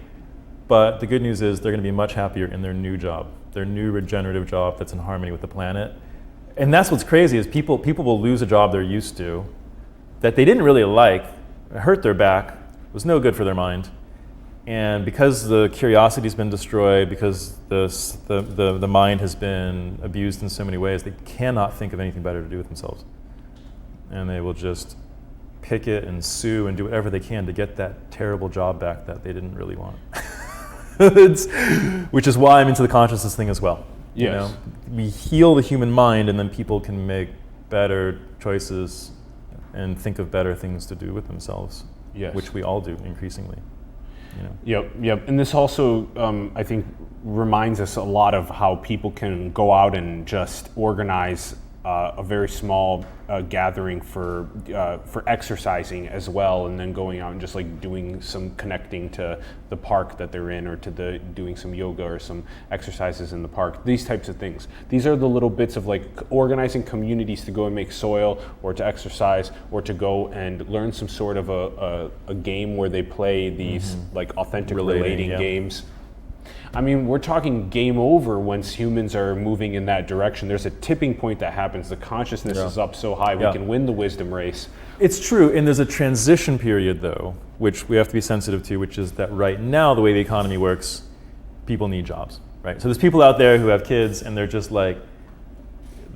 But the good news is they're going to be much happier in their new job, their new regenerative job that's in harmony with the planet. And that's what's crazy is people will lose a job they're used to that they didn't really like, it hurt their back, was no good for their mind. And because the curiosity's been destroyed, because the mind has been abused in so many ways, they cannot think of anything better to do with themselves. And they will just picket and sue and do whatever they can to get that terrible job back that they didn't really want. Which is why I'm into the consciousness thing as well. Yes. We heal the human mind, and then people can make better choices and think of better things to do with themselves. Yes. Which we all do increasingly. Yep. And this also, I think, reminds us a lot of how people can go out and just organize a very small gathering for exercising as well, and then going out and just doing some connecting to the park that they're in, or to doing some yoga or some exercises in the park. These types of things. These are the little bits of organizing communities to go and make soil, or to exercise, or to go and learn some sort of a game where they play these authentic relating games. I mean, we're talking game over once humans are moving in that direction. There's a tipping point that happens. The consciousness is up so high, we can win the wisdom race. It's true, and there's a transition period, though, which we have to be sensitive to, which is that right now, the way the economy works, people need jobs, right? So there's people out there who have kids, and they're just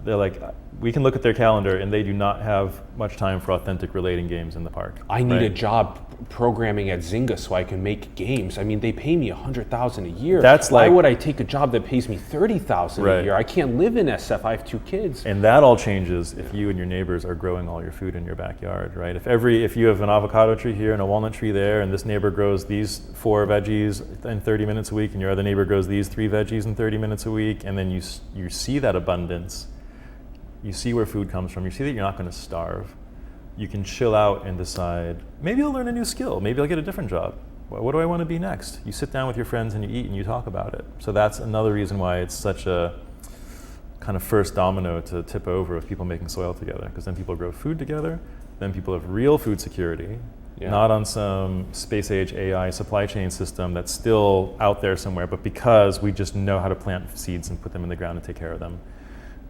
they're like, we can look at their calendar and they do not have much time for authentic relating games in the park. I need right? a job programming at Zynga so I can make games. I mean, they pay me $100,000 a year. That's Why like- would I take a job that pays me $30,000 a Right. year? I can't live in SF. I have 2 kids. And that all changes if you and your neighbors are growing all your food in your backyard, right? If you have an avocado tree here and a walnut tree there, and this neighbor grows these 4 veggies in 30 minutes a week, and your other neighbor grows these 3 veggies in 30 minutes a week, and then you see that abundance, you see where food comes from, you see that you're not going to starve. You can chill out and decide, maybe I'll learn a new skill, maybe I'll get a different job. What do I want to be next? You sit down with your friends and you eat and you talk about it. So that's another reason why it's such a kind of first domino to tip over of people making soil together, because then people grow food together, then people have real food security, not on some space age AI supply chain system that's still out there somewhere, but because we just know how to plant seeds and put them in the ground and take care of them,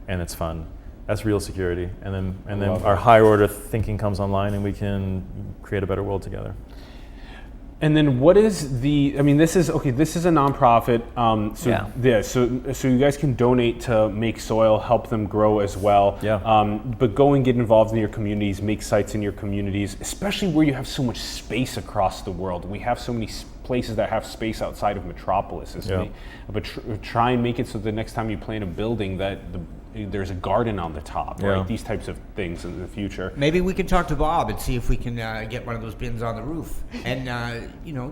and it's fun. That's real security, and then our higher order thinking comes online, and we can create a better world together. And then what is this is a nonprofit. So you guys can donate to MakeSoil, help them grow as well. Yeah. But go and get involved in your communities, make sites in your communities, especially where you have so much space across the world. We have so many places that have space outside of metropolises. Yeah. But try and make it so the next time you plan a building that there's a garden on the top, Yeah. right? These types of things in the future. Maybe we can talk to Bob and see if we can get one of those bins on the roof. And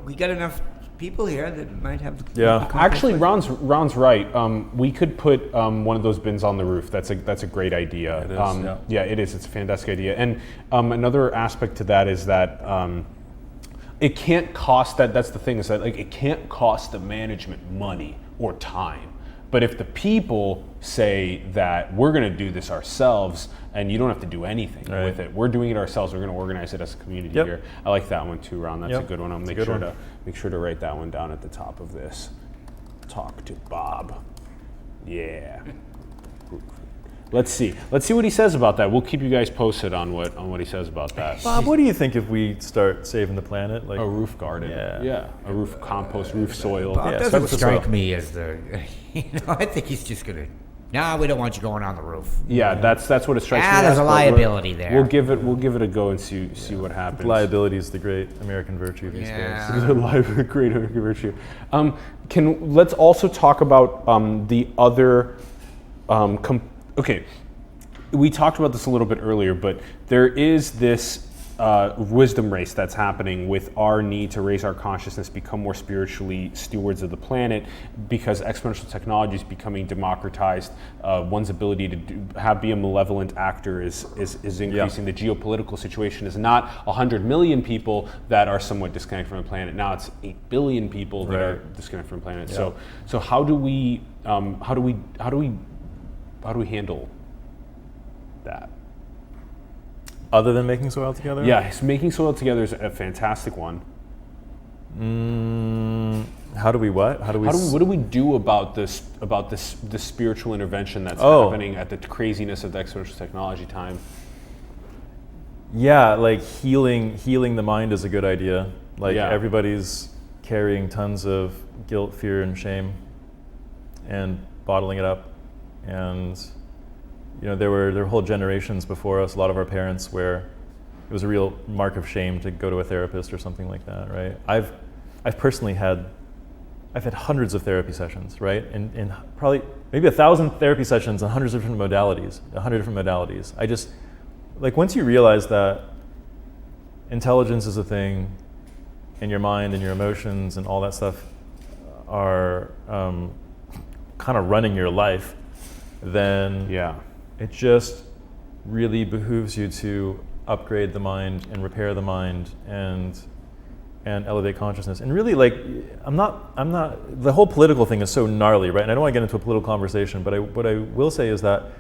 we got enough people here that might have. Yeah. Actually, Ron's right. We could put one of those bins on the roof. That's a great idea. It is, yeah, it is. It's a fantastic idea. And another aspect to that is that it can't cost that. That's the thing, is that like it can't cost the management money or time. But if the people say that we're going to do this ourselves and you don't have to do anything with it, we're doing it ourselves, we're going to organize it as a community here. I like that one too, Ron. That's a good one. I'll make sure to write that one down at the top of this. Talk to Bob. Yeah. Let's see what he says about that. We'll keep you guys posted on what he says about that. Bob, what do you think if we start saving the planet? Like A roof garden. Yeah. A roof compost, roof soil. Bob Yeah, doesn't start with the strike soil. me as the. I think he's just gonna. No, we don't want you going on the roof. Yeah, that's what it strikes me as. There's a but liability there. We'll give it a go and see what happens. liability is the great American virtue these Yeah. days. It's a great American virtue. Let's also talk about the other. Okay, we talked about this a little bit earlier, but there is this wisdom race that's happening with our need to raise our consciousness, become more spiritually stewards of the planet, because exponential technology is becoming democratized. One's ability to be a malevolent actor is increasing. The geopolitical situation is not 100 million people that are somewhat disconnected from the planet. Now it's 8 billion people that are disconnected from the planet. Yeah. So how do we handle that? Other than making soil together? Yeah, making soil together is a fantastic one. How do we what? What do we do about this spiritual intervention that's happening at the craziness of the exponential technology time? Yeah, like healing the mind is a good idea. Like everybody's carrying tons of guilt, fear, and shame, and bottling it up. And there were whole generations before us, a lot of our parents, where it was a real mark of shame to go to a therapist or something like that, right? I've personally had hundreds of therapy sessions, right? And probably maybe 1,000 therapy sessions on hundreds of different modalities, 100 different modalities. I just, like, once you realize that intelligence is a thing, and your mind and your emotions and all that stuff are kind of running your life, then it just really behooves you to upgrade the mind and repair the mind and elevate consciousness. And really, like, I'm not, the whole political thing is so gnarly, right? And I don't want to get into a political conversation, but what I will say is that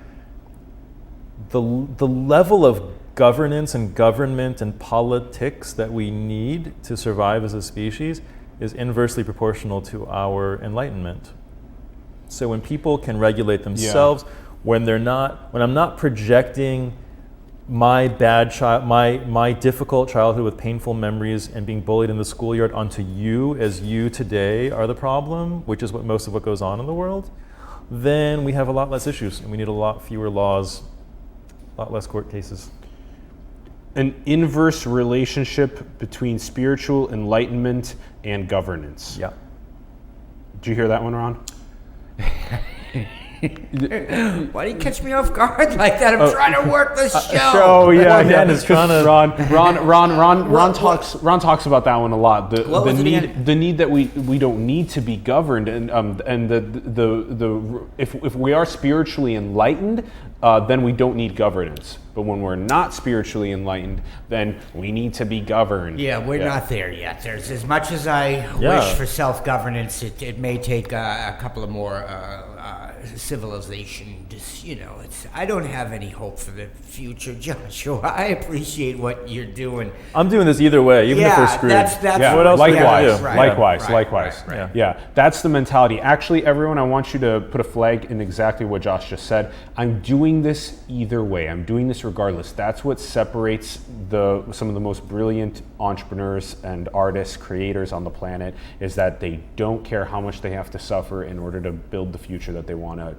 the level of governance and government and politics that we need to survive as a species is inversely proportional to our enlightenment. So when people can regulate themselves, when I'm not projecting my bad my difficult childhood with painful memories and being bullied in the schoolyard onto you as you today are the problem, which is what most of what goes on in the world, then we have a lot less issues, and we need a lot fewer laws, a lot less court cases. An inverse relationship between spiritual enlightenment and governance. Yeah. Did you hear that one, Ron? Why do you catch me off guard like that? I'm trying to work the show. Oh yeah, One man is trying to. Ron talks about that one a lot. What was it again? The need that we don't need to be governed, and if we are spiritually enlightened, then we don't need governance. But when we're not spiritually enlightened, then we need to be governed. Yeah, we're not there yet. There's as much as I wish for self-governance, it may take a couple of more civilization. I don't have any hope for the future, Joshua. I appreciate what you're doing. I'm doing this either way, even if we're screwed. That's What else likewise, we likewise. Right. Yeah, that's the mentality. Actually, everyone, I want you to put a flag in exactly what Josh just said. I'm doing this either way. I'm doing this regardless. That's what separates some of the most brilliant entrepreneurs and artists, creators on the planet, is that they don't care how much they have to suffer in order to build the future that they want to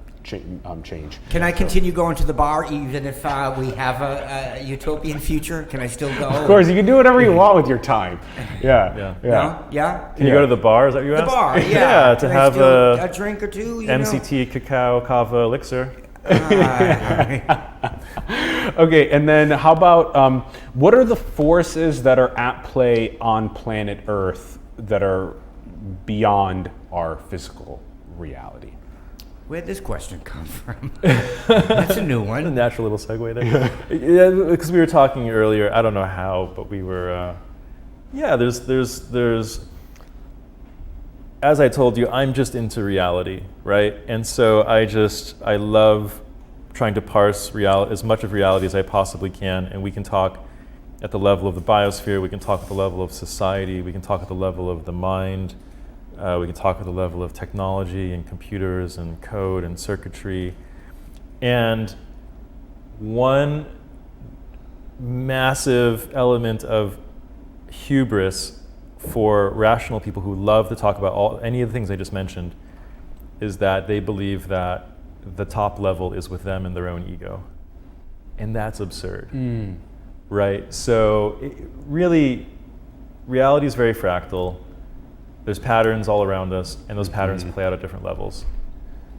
change. Can I continue going to the bar even if we have a utopian future? Can I still go? Of course, you can do whatever you want with your time. Yeah. No? Yeah? Can you go to the bar? Is that what you asked? The bar, yeah. Yeah, to Can I have still a drink or two. MCT cacao kava elixir. Okay, and then how about what are the forces that are at play on planet Earth that are beyond our physical reality? Where'd this question come from? That's a new A one. natural little segue there. Yeah, because we were talking earlier, I don't know how, but we were, there's, as I told you, I'm just into reality, right? And so I love trying to parse as much of reality as I possibly can, and we can talk at the level of the biosphere, we can talk at the level of society, we can talk at the level of the mind, we can talk at the level of technology and computers and code and circuitry. And one massive element of hubris for rational people who love to talk about any of the things I just mentioned is that they believe that the top level is with them and their own ego. And that's absurd, right? So really, reality is very fractal. There's patterns all around us, and those patterns play out at different levels.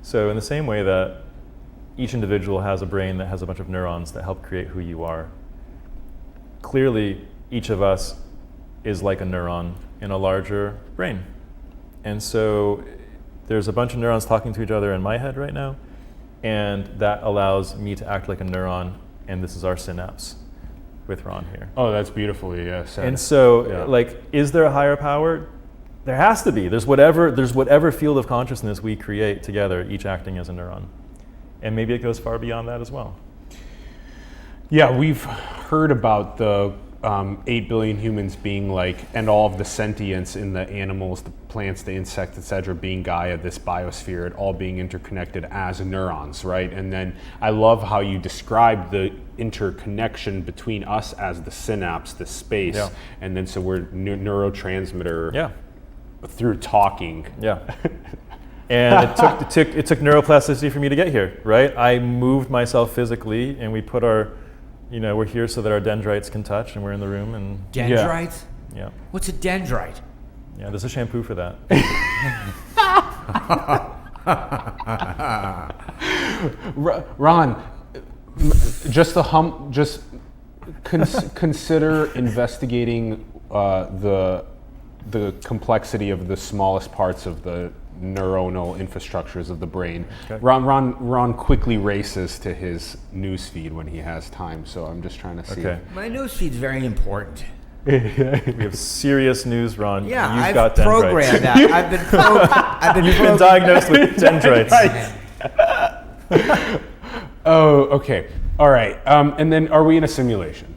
So in the same way that each individual has a brain that has a bunch of neurons that help create who you are, clearly each of us is like a neuron in a larger brain. And so there's a bunch of neurons talking to each other in my head right now, and that allows me to act like a neuron, and this is our synapse with Ron here. Oh, that's beautifully said. And so, is there a higher power? There has to be. There's whatever field of consciousness we create together, each acting as a neuron. And maybe it goes far beyond that as well. Yeah, we've heard about the 8 billion humans being and all of the sentience in the animals, the plants, the insects, etc., being Gaia, this biosphere, it all being interconnected as neurons, right? And then I love how you described the interconnection between us as the synapse, the space, and then so we're neurotransmitter through talking. Yeah. And it took neuroplasticity for me to get here, right? I moved myself physically, and we put we're here so that our dendrites can touch, and we're in the room, and Dendrites? Yeah. What's a dendrite? Yeah, there's a shampoo for that. Ron, just consider investigating the complexity of the smallest parts of the neuronal infrastructures of the brain. Okay. Ron quickly races to his news feed when he has time, so I'm just trying to see. Okay. My news feed's very important. We have serious news, Ron. Yeah, You've I've got dendrites. programmed that. I've been You've been diagnosed with dendrites. Oh, okay. All right. And then are we in a simulation?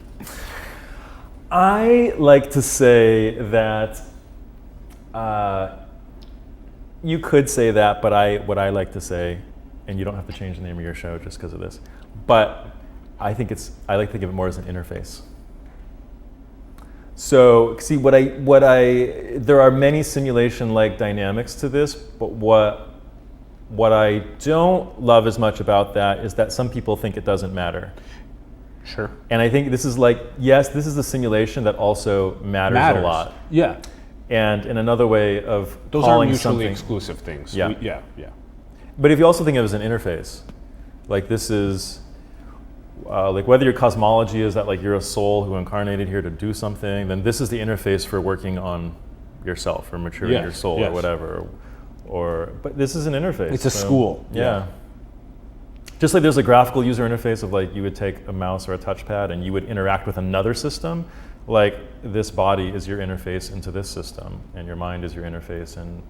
I like to say that you could say that, but what I like to say, and you don't have to change the name of your show just because of this, but I like to think of it more as an interface. So see, there are many simulation-like dynamics to this, but what What I don't love as much about that is that some people think it doesn't matter. Sure. And I think this is like, yes, this is a simulation that also matters a lot. Yeah. And in another way of Those calling are mutually something, exclusive things. Yeah. Yeah. but if you also think of it as an interface, like this is, like whether your cosmology is that like you're a soul who incarnated here to do something, then this is the interface for working on yourself or maturing your soul or whatever. But this is an interface. It's a school. Yeah. Just like there's a graphical user interface of like you would take a mouse or a touchpad and you would interact with another system, like this body is your interface into this system and your mind is your interface. And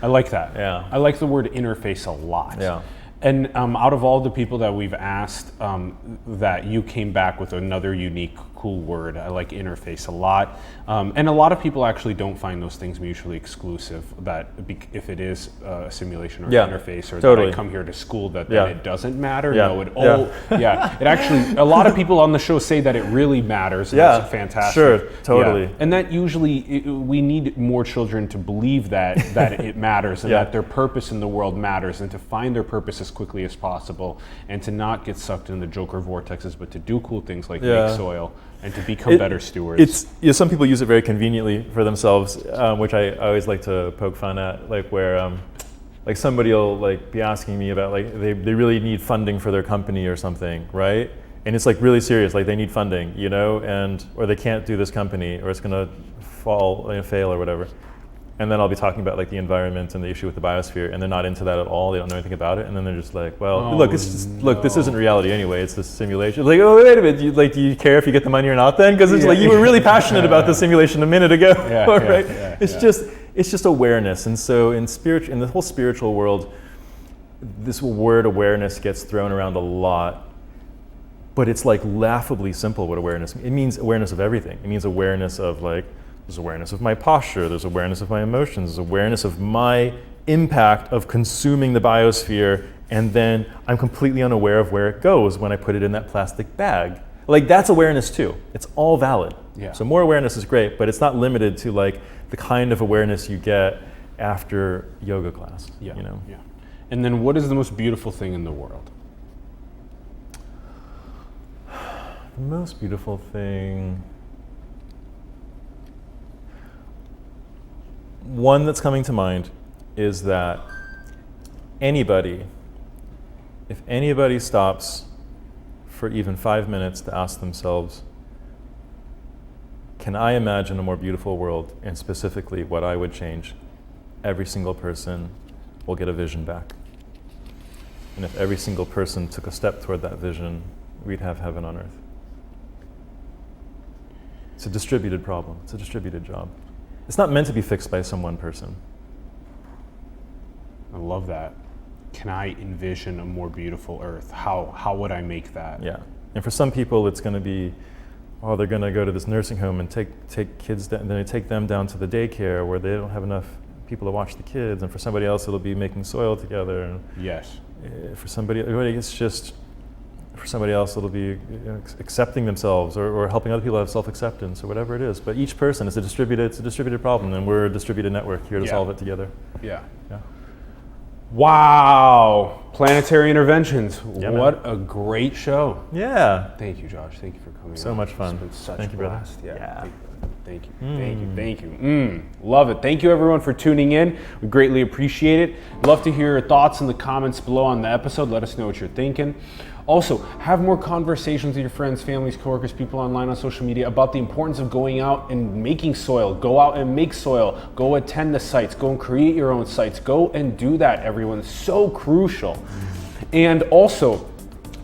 I like that. Yeah. I like the word interface a lot. Yeah. And out of all the people that we've asked, that you came back with another unique, cool word. I like interface a lot. And a lot of people actually don't find those things mutually exclusive, that if it is a simulation or an interface, or that I come here to school, that then it doesn't matter. No, it actually, a lot of people on the show say that it really matters. And that's fantastic. Sure, totally. Yeah. And that usually, we need more children to believe that it matters, and that their purpose in the world matters, and to find their purpose as quickly as possible, and to not get sucked in the Joker vortexes, but to do cool things like MakeSoil, and to become better stewards. Some people use it very conveniently for themselves, which I always like to poke fun at, like where like somebody will like be asking me about like they really need funding for their company or something, right? And it's like really serious, like they need funding, you know, or they can't do this company, or it's gonna fail or whatever. And then I'll be talking about like the environment and the issue with the biosphere, and they're not into that at all. They don't know anything about it, and then they're just like, "Well, look, this isn't reality anyway. It's this simulation." Like, oh, wait a minute, do you care if you get the money or not? Then, because it's like you were really passionate about the simulation a minute ago, right? It's just awareness, and so in the whole spiritual world, this word awareness gets thrown around a lot, but it's like laughably simple. What awareness? It means awareness of everything. It means awareness of like. There's awareness of my posture, there's awareness of my emotions, there's awareness of my impact of consuming the biosphere, and then I'm completely unaware of where it goes when I put it in that plastic bag. Like that's awareness too. It's all valid. Yeah. So more awareness is great, but it's not limited to like the kind of awareness you get after yoga class. Yeah. You know? Yeah. And then what is the most beautiful thing in the world? The most beautiful thing. One that's coming to mind is that if anybody stops for even 5 minutes to ask themselves, can I imagine a more beautiful world, and specifically what I would change, every single person will get a vision back. And if every single person took a step toward that vision, we'd have heaven on earth. It's a distributed problem. It's a distributed job. It's not meant to be fixed by some one person. I love that. Can I envision a more beautiful earth? How would I make that? Yeah. And for some people, it's going to be, they're going to go to this nursing home and take kids, and then they take them down to the daycare where they don't have enough people to watch the kids. And for somebody else, it'll be making soil together. And yes. For somebody else, it'll be accepting themselves or helping other people have self-acceptance or whatever it is. But each person is a distributed problem, and we're a distributed network here to solve it together. Yeah. Yeah. Wow. Planetary Interventions. Yeah, what a great show. Yeah. Thank you, Josh. Thank you for coming. So much fun. It's been such Thank a you, brother. blast. Yeah. Thank you. Mm. Thank you. Love it. Thank you, everyone, for tuning in. We greatly appreciate it. Love to hear your thoughts in the comments below on the episode. Let us know what you're thinking. Also, have more conversations with your friends, families, coworkers, people online on social media about the importance of going out and making soil. Go out and make soil. Go attend the sites. Go and create your own sites. Go and do that, everyone. It's so crucial. And also,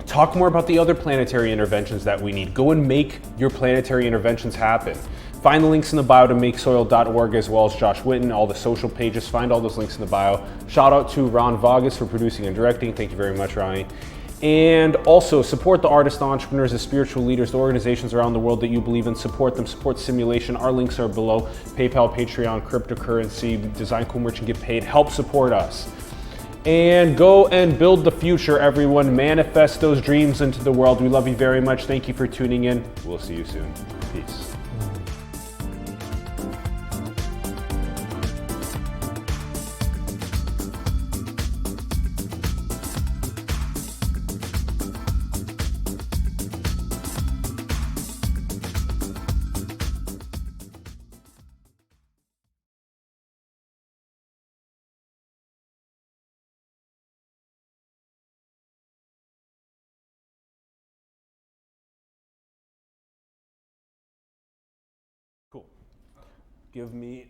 talk more about the other planetary interventions that we need. Go and make your planetary interventions happen. Find the links in the bio to MakeSoil.org, as well as Josh Whiton, all the social pages. Find all those links in the bio. Shout out to Ron Vargas for producing and directing. Thank you very much, Ronnie. And also support the artists, the entrepreneurs, the spiritual leaders, the organizations around the world that you believe in. Support them, support Simulation. Our links are below. PayPal, Patreon, cryptocurrency, design cool merch and get paid. Help support us. And go and build the future, everyone. Manifest those dreams into the world. We love you very much. Thank you for tuning in. We'll see you soon. Peace. give me